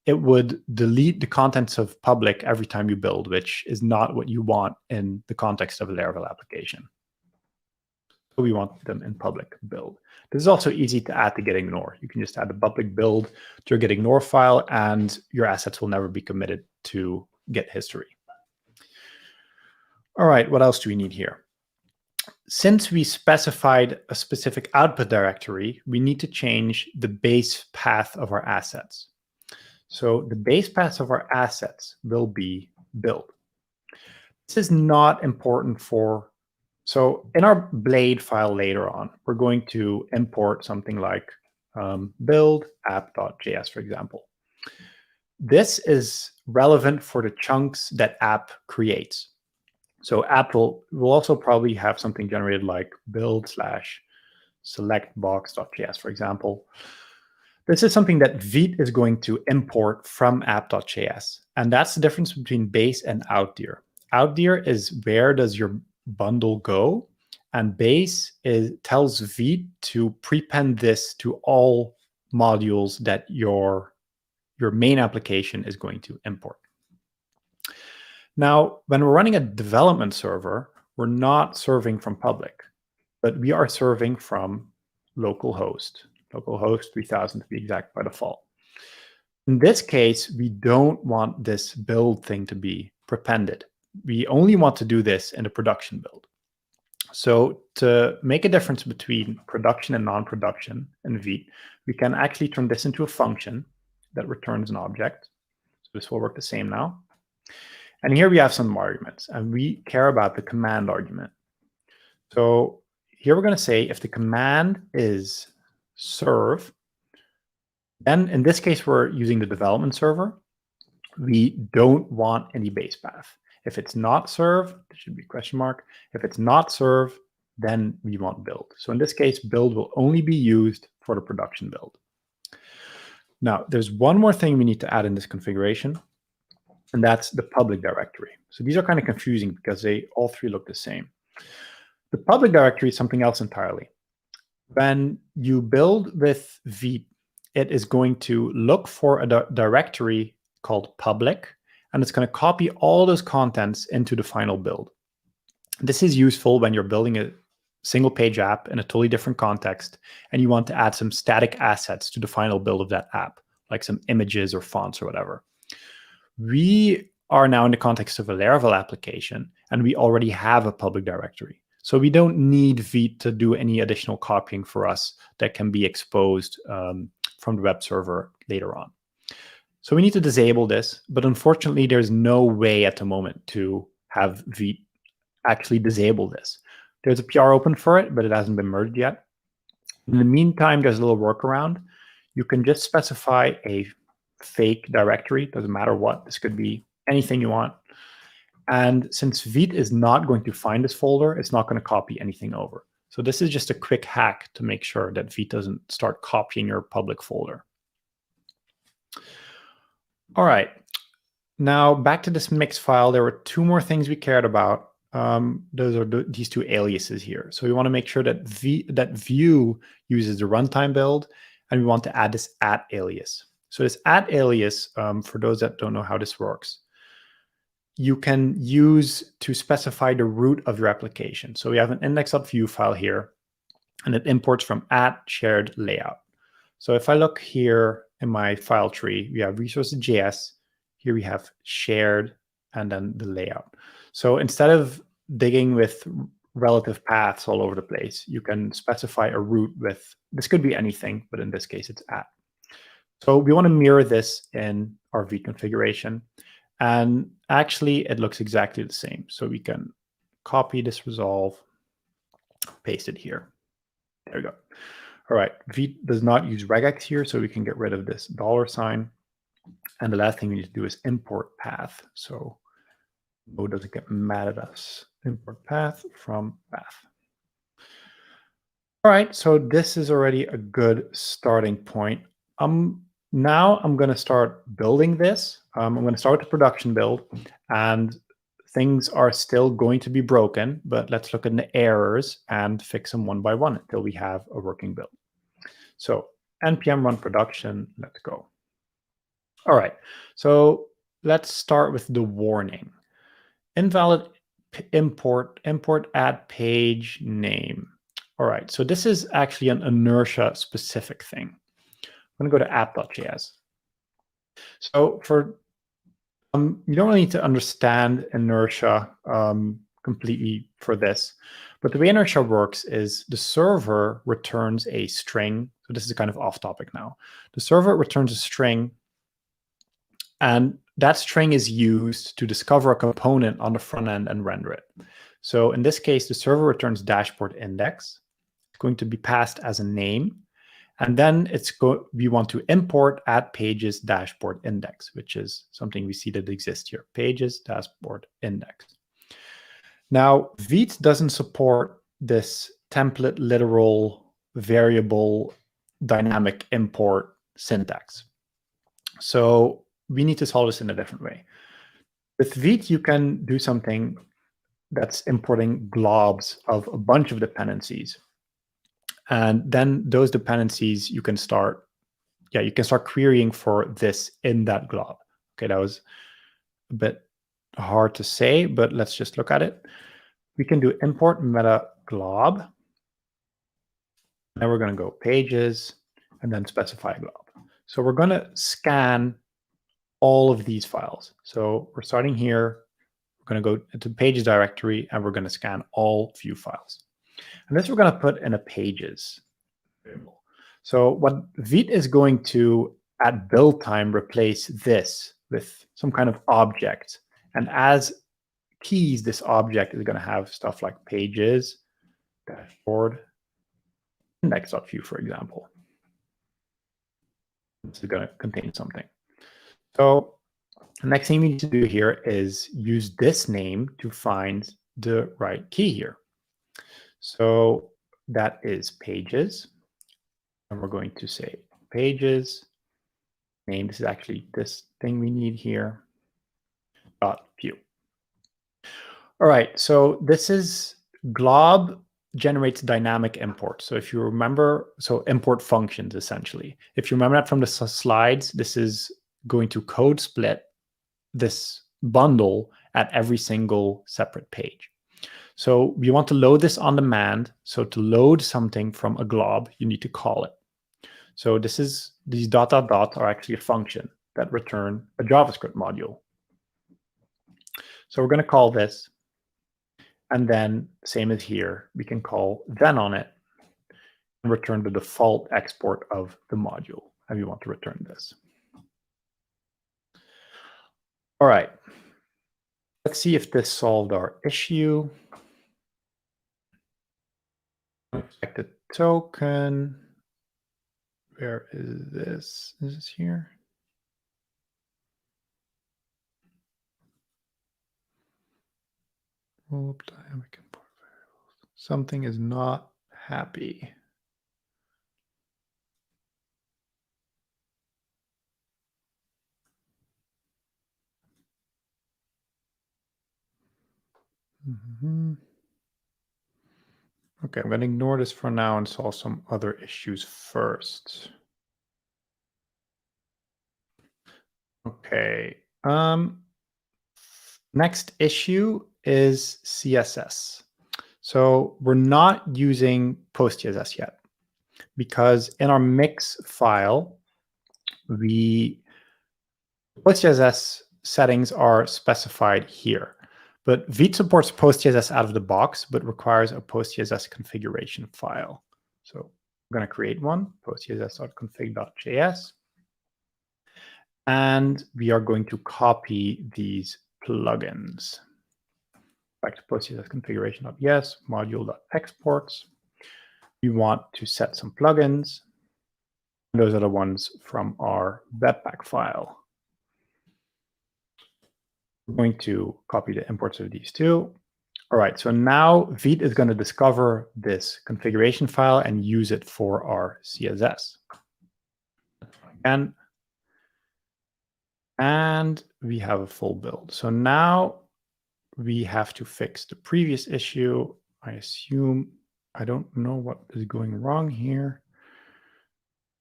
it would delete the contents of public every time you build, which is not what you want in the context of a Laravel application. So we want them in public build. This is also easy to add to git ignore. You can just add a public build to your git ignore file, and your assets will never be committed to Git history. All right, what else do we need here? Since we specified a specific output directory, we need to change the base path of our assets. So the base path of our assets will be build. This is not important for, so in our blade file later on, we're going to import something like build app.js, for example. This is relevant for the chunks that app creates. So app will also probably have something generated like build/selectbox.js, for example. This is something that Vite is going to import from app.js. And that's the difference between base and outdir. Outdir is where does your bundle go? And base tells Vite to prepend this to all modules that your main application is going to import. Now, when we're running a development server, we're not serving from public, but we are serving from localhost 3000 to be exact by default. In this case, we don't want this build thing to be prepended. We only want to do this in a production build. So to make a difference between production and non-production in Vite, we can actually turn this into a function that returns an object. So this will work the same now. And here we have some arguments, and we care about the command argument. So here we're going to say if the command is serve, then in this case, we're using the development server. We don't want any base path. If it's not serve, there should be a question mark. If it's not serve, then we want build. So in this case, build will only be used for the production build. Now, there's one more thing we need to add in this configuration, and that's the public directory. So these are kind of confusing because they all three look the same. The public directory is something else entirely. When you build with Vite, it is going to look for a directory called public, and it's going to copy all those contents into the final build. This is useful when you're building a single page app in a totally different context, and you want to add some static assets to the final build of that app, like some images or fonts or whatever. We are now in the context of a Laravel application, and we already have a public directory. So we don't need Vite to do any additional copying for us that can be exposed from the web server later on. So we need to disable this, but unfortunately, there's no way at the moment to have Vite actually disable this. There's a PR open for it, but it hasn't been merged yet. In the meantime, there's a little workaround. You can just specify a fake directory, doesn't matter what. This could be anything you want. And since Vite is not going to find this folder, it's not going to copy anything over. So this is just a quick hack to make sure that Vite doesn't start copying your public folder. All right. Now back to this mix file. There were two more things we cared about. Those are these two aliases here. So we want to make sure that view uses the runtime build, and we want to add this at alias. So this at alias, for those that don't know how this works, you can use to specify the root of your application. So we have an index.view file here, and it imports from at shared layout. So if I look here in my file tree, we have resources.js. Here we have shared, and then the layout. So instead of digging with relative paths all over the place, you can specify a root with, this could be anything, but in this case, it's at. So we want to mirror this in our Vite configuration. And actually, it looks exactly the same. So we can copy this resolve, paste it here. There we go. All right, Vite does not use regex here, so we can get rid of this $sign. And the last thing we need to do is import path. So Node doesn't get mad at us. Import path from path. All right, so this is already a good starting point. Now I'm going to start building this. I'm going to start with the production build, and things are still going to be broken, but let's look at the errors and fix them one by one until we have a working build. So npm run production, let's go. All right, so let's start with the warning. Invalid import add page name. All right, so this is actually an inertia specific thing. I'm going to go to app.js. So for you don't really need to understand inertia completely for this, but the way inertia works is the server returns a string. So this is kind of off topic now. The server returns a string, and that string is used to discover a component on the front end and render it. So in this case, the server returns dashboard index. It's going to be passed as a name. And then we want to import at pages dashboard index, which is something we see that exists here, pages dashboard index. Now, Vite doesn't support this template literal variable dynamic import syntax. So we need to solve this in a different way. With Vite, you can do something that's importing globs of a bunch of dependencies. And then those dependencies you can start querying for this in that glob. Okay, that was a bit hard to say, but let's just look at it. We can do import meta glob. Now we're going to go pages and then specify glob. So we're going to scan all of these files. So we're starting here. We're going to go to the pages directory and we're going to scan all view files. And this we're going to put in a pages variable. So what Vite is going to, at build time, replace this with some kind of object. And as keys, this object is going to have stuff like pages, dashboard, index.view, for example. This is going to contain something. So the next thing we need to do here is use this name to find the right key here. So that is pages. And we're going to say pages name. This is actually this thing we need here. .view. All right, so this is glob generates dynamic import. So if you remember, so import functions essentially. If you remember that from the slides, this is going to code split this bundle at every single separate page. So we want to load this on demand. So to load something from a glob, you need to call it. So these ... are actually a function that return a JavaScript module. So we're going to call this. And then same as here, we can call then on it and return the default export of the module. And we want to return this. All right. Let's see if this solved our issue. Expected token. Where is this? Is this here? Roll-up dynamic import variables. Something is not happy. Okay, I'm going to ignore this for now and solve some other issues first. Okay. Next issue is CSS. So we're not using PostCSS yet because in our mix file, PostCSS settings are specified here. But Vite supports PostCSS out of the box, but requires a PostCSS configuration file. So I'm going to create one, postcss.config.js. And we are going to copy these plugins. Back to postcss configuration.yes, module.exports. We want to set some plugins. Those are the ones from our webpack file. We're going to copy the imports of these two. All right, so now Vite is going to discover this configuration file and use it for our CSS. And we have a full build. So now we have to fix the previous issue. I assume, I don't know what is going wrong here.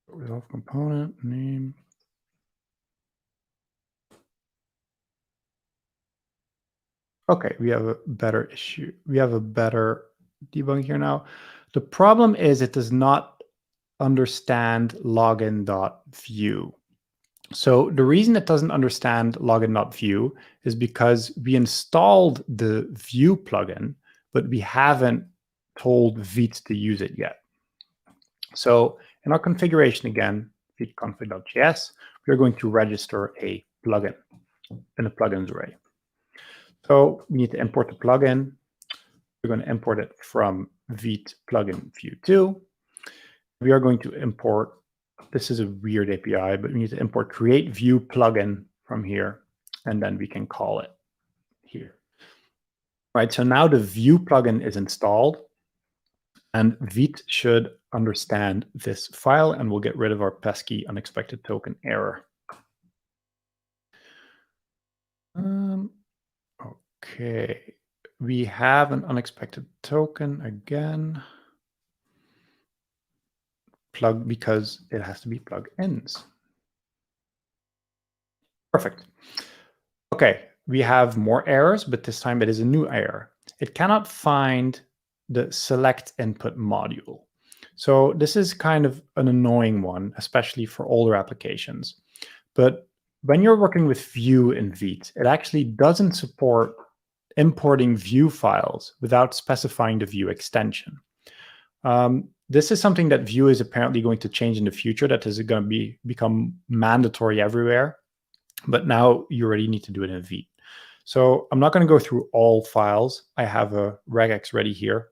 Resolve component name. Okay, we have a better issue. We have a better debug here now. The problem is it does not understand login.view. So the reason it doesn't understand login.view is because we installed the view plugin, but we haven't told Vite to use it yet. So in our configuration again, vite config.js, we're going to register a plugin in the plugins array. So we need to import the plugin. We're going to import it from Vite plugin view 2. We are going to import, this is a weird API, but we need to import create view plugin from here, and then we can call it here. Right, so now the view plugin is installed, and Vite should understand this file, and we'll get rid of our pesky unexpected token error. Okay, we have an unexpected token again. Plug, because it has to be plugins. Perfect. Okay, we have more errors, but this time it is a new error. It cannot find the select input module. So this is kind of an annoying one, especially for older applications. But when you're working with Vue in Vite, it actually doesn't support importing Vue files without specifying the Vue extension. This is something that Vue is apparently going to change in the future. That is going to become mandatory everywhere. But now you already need to do it in Vite. So I'm not going to go through all files. I have a regex ready here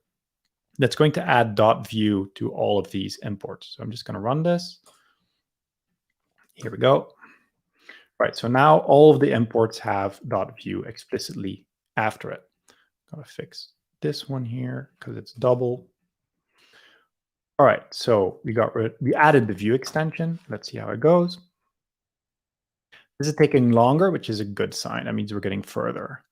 that's going to add .vue to all of these imports. So I'm just going to run this. Here we go. Right, so now all of the imports have .vue explicitly after it. Gotta fix this one here because it's double. All right, so we added the Vue extension. Let's see how it goes. This is taking longer, which is a good sign. That means we're getting further.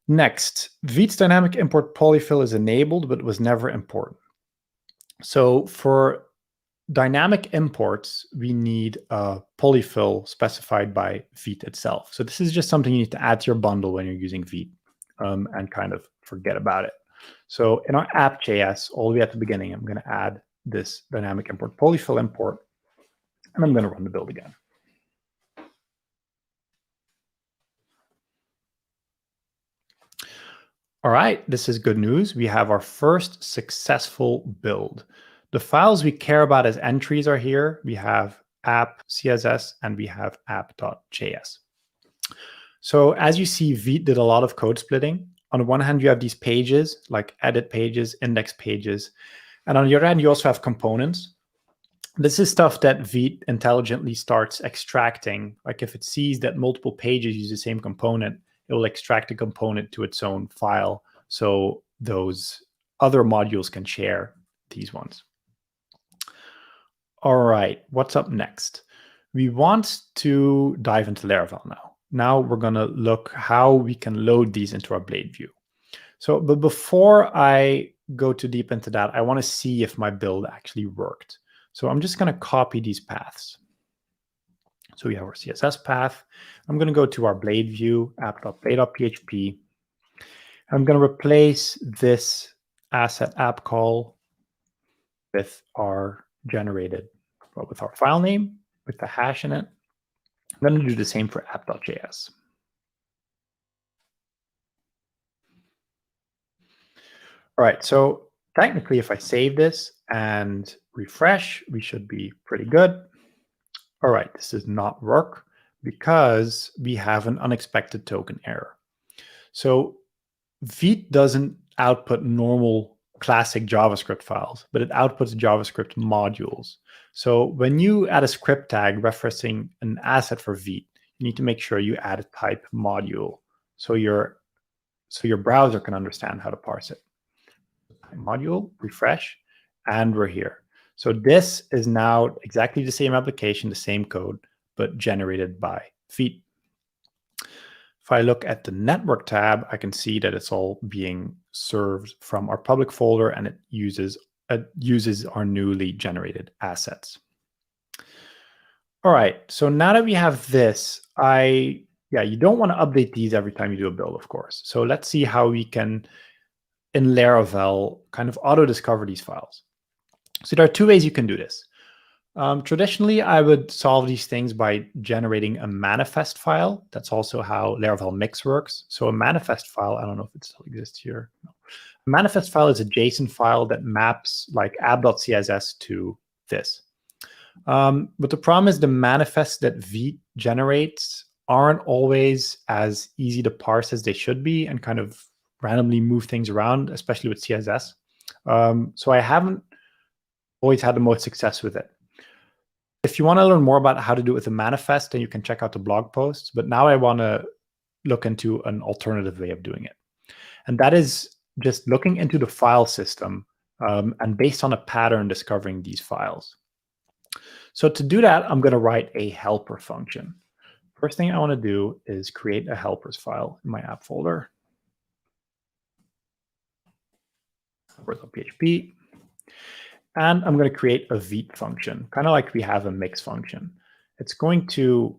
Next, Vite's dynamic import polyfill is enabled, but was never important. So for dynamic imports, we need a polyfill specified by Vite itself. So this is just something you need to add to your bundle when you're using Vite and kind of forget about it. So in our app.js, all the way at the beginning, I'm going to add this dynamic import polyfill import, and I'm going to run the build again. All right, this is good news. We have our first successful build. The files we care about as entries are here. We have app.css and we have app.js. So as you see, Vite did a lot of code splitting. On the one hand, you have these pages like edit pages, index pages. And on the other hand, you also have components. This is stuff that Vite intelligently starts extracting. Like if it sees that multiple pages use the same component, it will extract a component to its own file. So those other modules can share these ones. All right, what's up next? We want to dive into Laravel now. Now we're going to look how we can load these into our Blade view. So, but before I go too deep into that, I want to see if my build actually worked. So I'm just going to copy these paths. So we have our CSS path. I'm going to go to our Blade view, app.blade.php. I'm going to replace this asset app call with our generated, well, with our file name, with the hash in it. I'm going to do the same for app.js. All right, so technically, if I save this and refresh, we should be pretty good. All right, this does not work because we have an unexpected token error. So Vite doesn't output normal classic JavaScript files, but it outputs JavaScript modules. So when you add a script tag referencing an asset for Vite, you need to make sure you add a type module so your browser can understand how to parse it. Module, refresh, and we're here. So this is now exactly the same application, the same code, but generated by Vite. If I look at the network tab, I can see that it's all being served from our public folder, and it uses our newly generated assets. All right, so now that we have this, you don't want to update these every time you do a build, of course. So let's see how we can in Laravel kind of auto-discover these files. So there are two ways you can do this. Traditionally, I would solve these things by generating a manifest file. That's also how Laravel Mix works. So a manifest file, I don't know if it still exists here. No. A manifest file is a JSON file that maps like app.css to this. But the problem is the manifests that Vite generates aren't always as easy to parse as they should be and kind of randomly move things around, especially with CSS. So I haven't always had the most success with it. If you want to learn more about how to do it with a manifest, then you can check out the blog posts. But now I want to look into an alternative way of doing it. And that is just looking into the file system and based on a pattern, discovering these files. So to do that, I'm going to write a helper function. First thing I want to do is create a helpers file in my app folder. Helpers.php. And I'm going to create a Vite function, kind of like we have a mix function. It's going to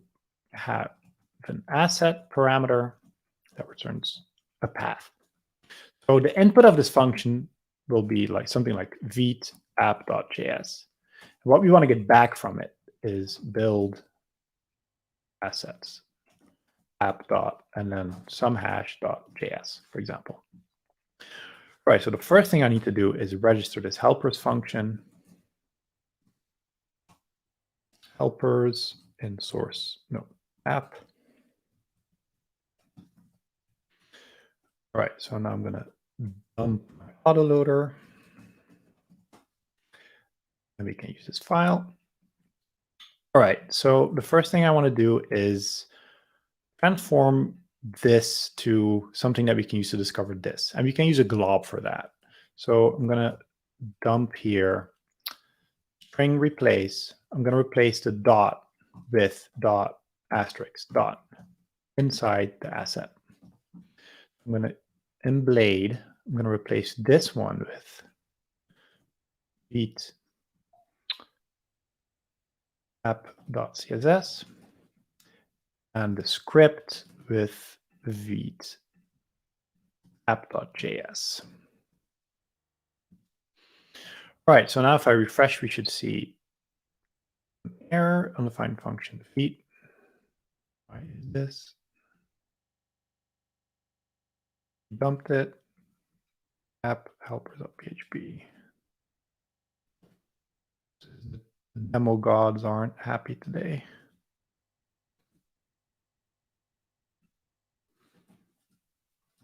have an asset parameter that returns a path. So the input of this function will be like something like Vite app.js. What we want to get back from it is build assets app. And then some hash.js, for example. All right, so the first thing I need to do is register this helpers function. Helpers in source, no, app. All right, so now I'm going to dump my autoloader. And we can use this file. All right, so the first thing I want to do is transform this to something that we can use to discover this. And we can use a glob for that. So I'm going to dump here, string replace. I'm going to replace the dot with dot asterisk dot inside the asset. I'm going to, in Blade, I'm going to replace this one with Vite app.css and the script with Vite app.js. All right, so now if I refresh, we should see an error on the find function Vite. Why is this? Dumped it. App helpers.php. The demo gods aren't happy today.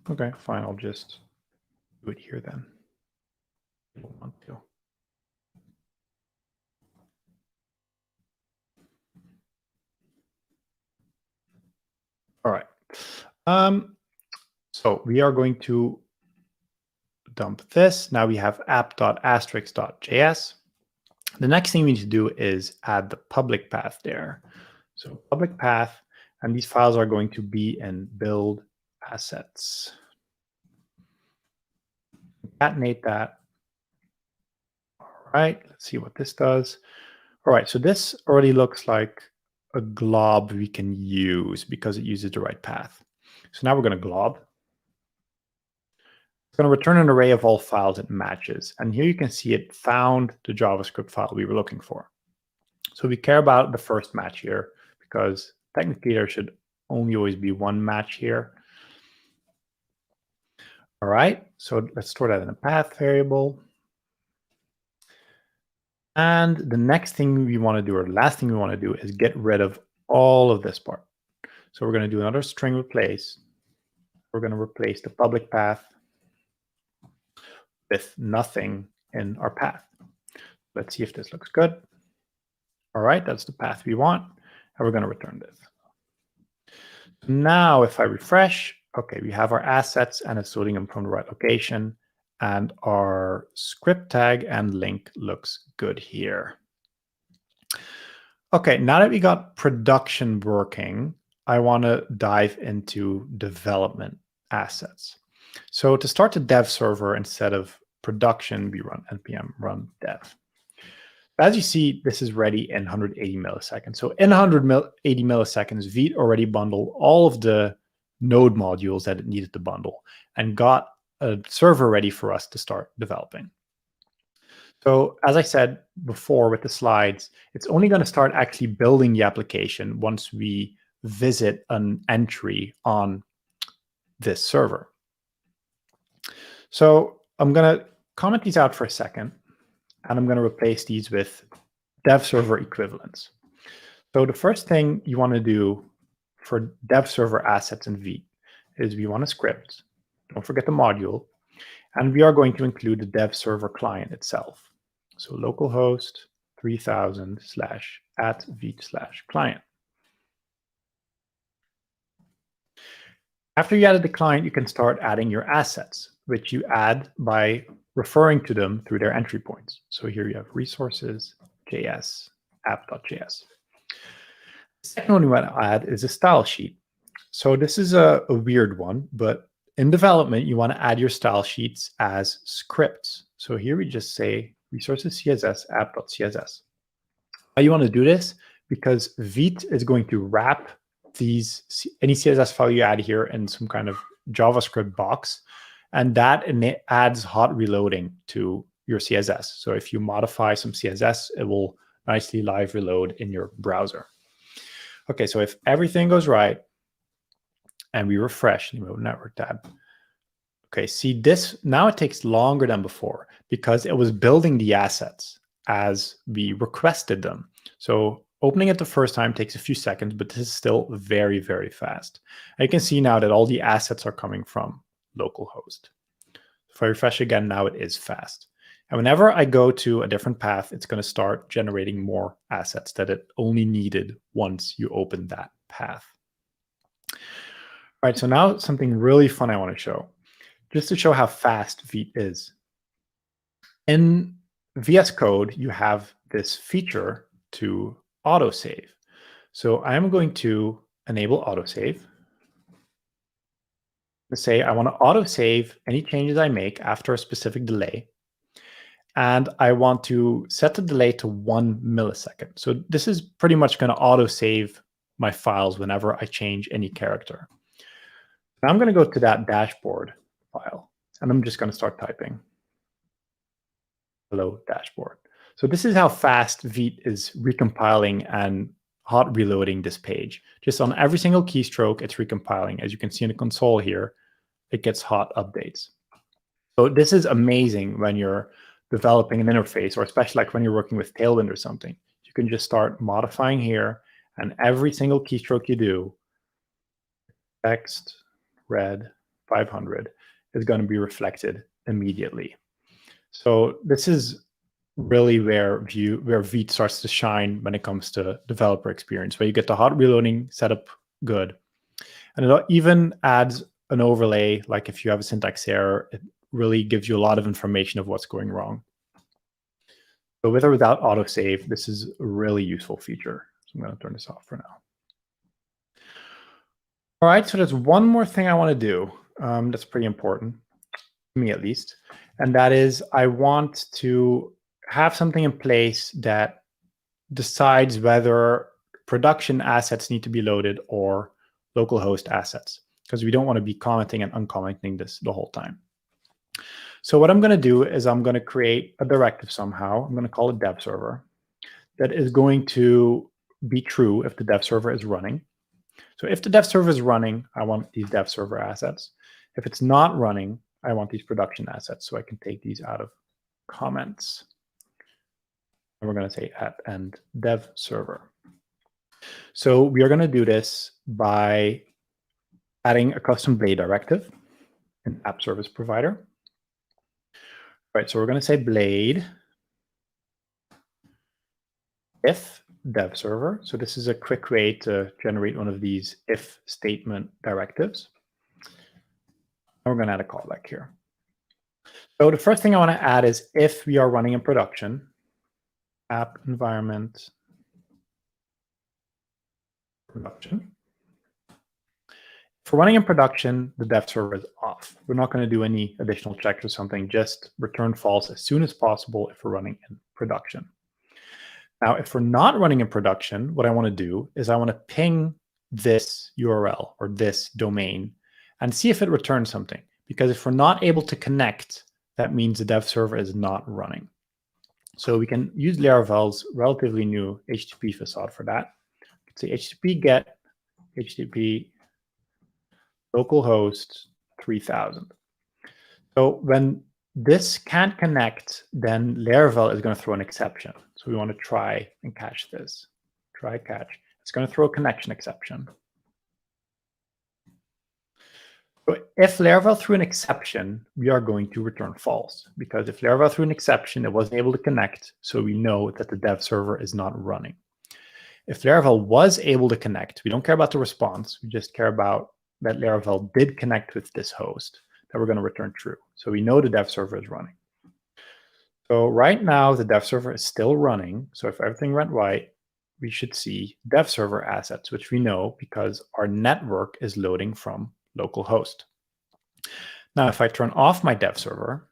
Okay, fine. I'll just do it here then. I don't want to. All right. So we are going to dump this. Now we have app.asterisk.js. The next thing we need to do is add the public path there. So public path, and these files are going to be in build assets. Concatenate that. All right, let's see what this does. All right, so this already looks like a glob we can use because it uses the right path. So now we're going to glob. It's going to return an array of all files it matches. And here you can see it found the JavaScript file we were looking for. So we care about the first match here because technically there should only always be one match here. All right, so let's store that in a path variable. And the next thing we want to do, or the last thing we want to do, is get rid of all of this part. So we're going to do another string replace. We're going to replace the public path with nothing in our path. Let's see if this looks good. All right, that's the path we want, and we're going to return this. Now, if I refresh, okay, we have our assets, and it's loading them from the right location, and our script tag and link looks good here. Okay, now that we got production working, I want to dive into development assets. So to start the dev server, instead of production, we run npm run dev. As you see, this is ready in 180 milliseconds. So in 180 milliseconds, Vite already bundled all of the node modules that it needed to bundle and got a server ready for us to start developing. So as I said before with the slides, it's only going to start actually building the application once we visit an entry on this server. So I'm going to comment these out for a second, and I'm going to replace these with dev server equivalents. So the first thing you want to do for dev server assets in Vite is we want a script. Don't forget the module. And we are going to include the dev server client itself. So localhost 3000 /@vite/client. After you added the client, you can start adding your assets, which you add by referring to them through their entry points. So here you have resources.js, app.js. The second one you want to add is a style sheet. So this is a weird one, but in development, you want to add your style sheets as scripts. So here we just say resources CSS app.css. Why you want to do this? Because Vite is going to wrap any CSS file you add here in some kind of JavaScript box, and that adds hot reloading to your CSS. So if you modify some CSS, it will nicely live reload in your browser. Okay, so if everything goes right, and we refresh in the Remote Network tab. Okay, see this, now it takes longer than before because it was building the assets as we requested them. So opening it the first time takes a few seconds, but this is still very, very fast. And you can see now that all the assets are coming from localhost. If I refresh again, now it is fast. And whenever I go to a different path, it's going to start generating more assets that it only needed once you open that path. All right, so now something really fun I want to show, just to show how fast Vite is. In VS Code, you have this feature to autosave. So I'm going to enable autosave. To say I want to autosave any changes I make after a specific delay. And I want to set the delay to 1 millisecond. So this is pretty much going to autosave my files whenever I change any character. Now I'm going to go to that dashboard file, and I'm just going to start typing hello dashboard. So this is how fast Vite is recompiling and hot reloading this page. Just on every single keystroke, it's recompiling. As you can see in the console here, it gets hot updates. So this is amazing when you're developing an interface, or especially like when you're working with Tailwind or something. You can just start modifying here, and every single keystroke you do, text, red, 500, is going to be reflected immediately. So this is really where Vite starts to shine when it comes to developer experience, where you get the hot reloading set up good. And it even adds an overlay, like if you have a syntax error, it really gives you a lot of information of what's going wrong. So with or without autosave, this is a really useful feature. So I'm going to turn this off for now. All right, so there's one more thing I want to do that's pretty important, to me at least, and that is I want to have something in place that decides whether production assets need to be loaded or localhost assets, because we don't want to be commenting and uncommenting this the whole time. So what I'm going to do is I'm going to create a directive somehow. I'm going to call it dev server that is going to be true if the dev server is running. So if the dev server is running, I want these dev server assets. If it's not running, I want these production assets. So I can take these out of comments. And we're going to say app-end dev server. So we are going to do this by adding a custom blade directive in app service provider. All right, so we're going to say blade if dev server. So this is a quick way to generate one of these if statement directives. And we're going to add a callback here. So the first thing I want to add is if we are running in production, app environment production. For running in production, the dev server is off. We're not going to do any additional checks or something, just return false as soon as possible if we're running in production. Now, if we're not running in production, what I want to do is I want to ping this URL or this domain and see if it returns something. because if we're not able to connect, that means the dev server is not running. So we can use Laravel's relatively new HTTP facade for that. Say HTTP get HTTP localhost 3000. So when this can't connect, then Laravel is going to throw an exception. So we want to try and catch this. Try catch. It's going to throw a connection exception. So if Laravel threw an exception, we are going to return false, because if Laravel threw an exception, it wasn't able to connect, so we know that the dev server is not running. If Laravel was able to connect, we don't care about the response, we just care about that Laravel did connect with this host, that we're going to return true. So we know the dev server is running. So right now, the dev server is still running. So if everything went right, we should see dev server assets, which we know because our network is loading from localhost. Now, if I turn off my dev server,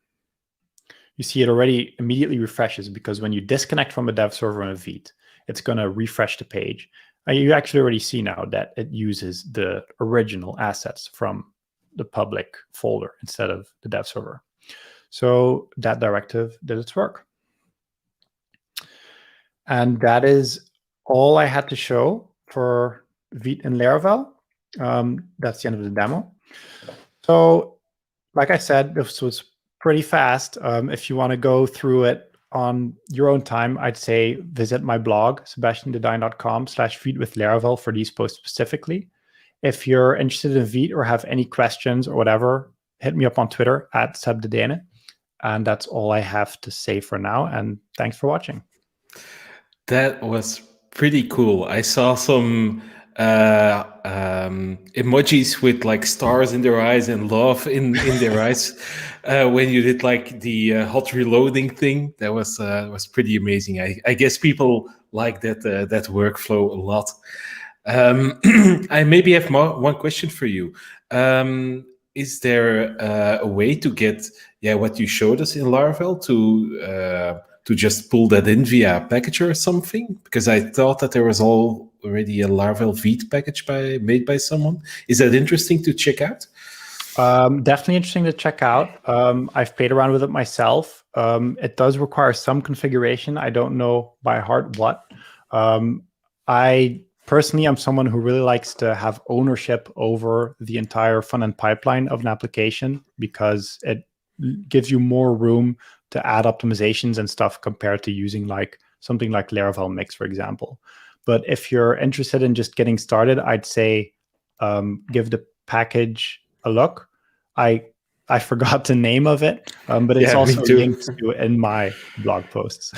you see it already immediately refreshes, because when you disconnect from a dev server in a Vite, it's going to refresh the page. You actually already see now that it uses the original assets from the public folder instead of the dev server. So that directive did its work. And that is all I had to show for Vite and Laravel. That's the end of the demo. So like I said, this was pretty fast. If you want to go through it on your own time, I'd say visit my blog, sebastiandedeyne.com/Vite with Laravel for these posts specifically. If you're interested in Vite or have any questions or whatever, hit me up on Twitter @sebdedeyne. And that's all I have to say for now. And thanks for watching. That was pretty cool. I saw some emojis with like stars in their eyes and love in their eyes when you did like the hot reloading thing. That was pretty amazing. I guess people like that that workflow a lot. I maybe have one question for you. Is there a way to get what you showed us in Laravel to just pull that in via a package or something? Because I thought that there was already a Laravel Vite package made by someone. Is that interesting to check out? Definitely interesting to check out. I've played around with it myself. It does require some configuration. I don't know by heart what. I personally am someone who really likes to have ownership over the entire front-end pipeline of an application, because it gives you more room to add optimizations and stuff compared to using like something like Laravel Mix, for example. But if you're interested in just getting started, I'd say give the package a look. I forgot the name of it, but it's also linked to in my blog posts.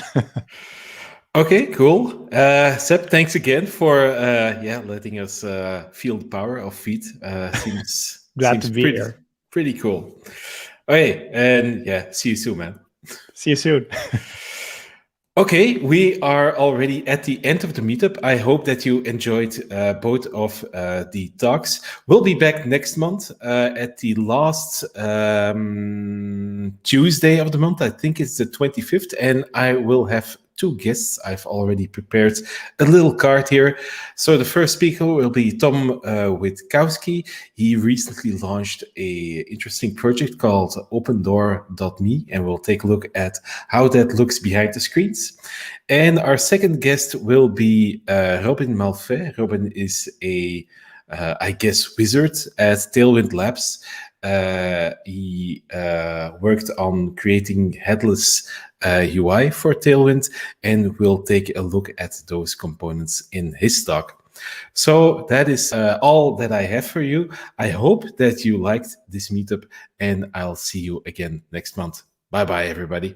Okay, cool. Seb, thanks again for letting us feel the power of Vite. Seems pretty cool. Okay, and see you soon, man. See you soon. Okay, we are already at the end of the meetup. I hope that you enjoyed both of the talks. We'll be back next month at the last Tuesday of the month. I think it's the 25th, and I will have 2 guests. I've already prepared a little card here. So the first speaker will be Tom Witkowski. He recently launched an interesting project called opendoor.me, and we'll take a look at how that looks behind the screens. And our second guest will be Robin Malfait. Robin is a, I guess, wizard at Tailwind Labs. He worked on creating headless UI for Tailwind, and we'll take a look at those components in his talk. So that is all that I have for you. I hope that you liked this meetup, and I'll see you again next month. Bye-bye, everybody.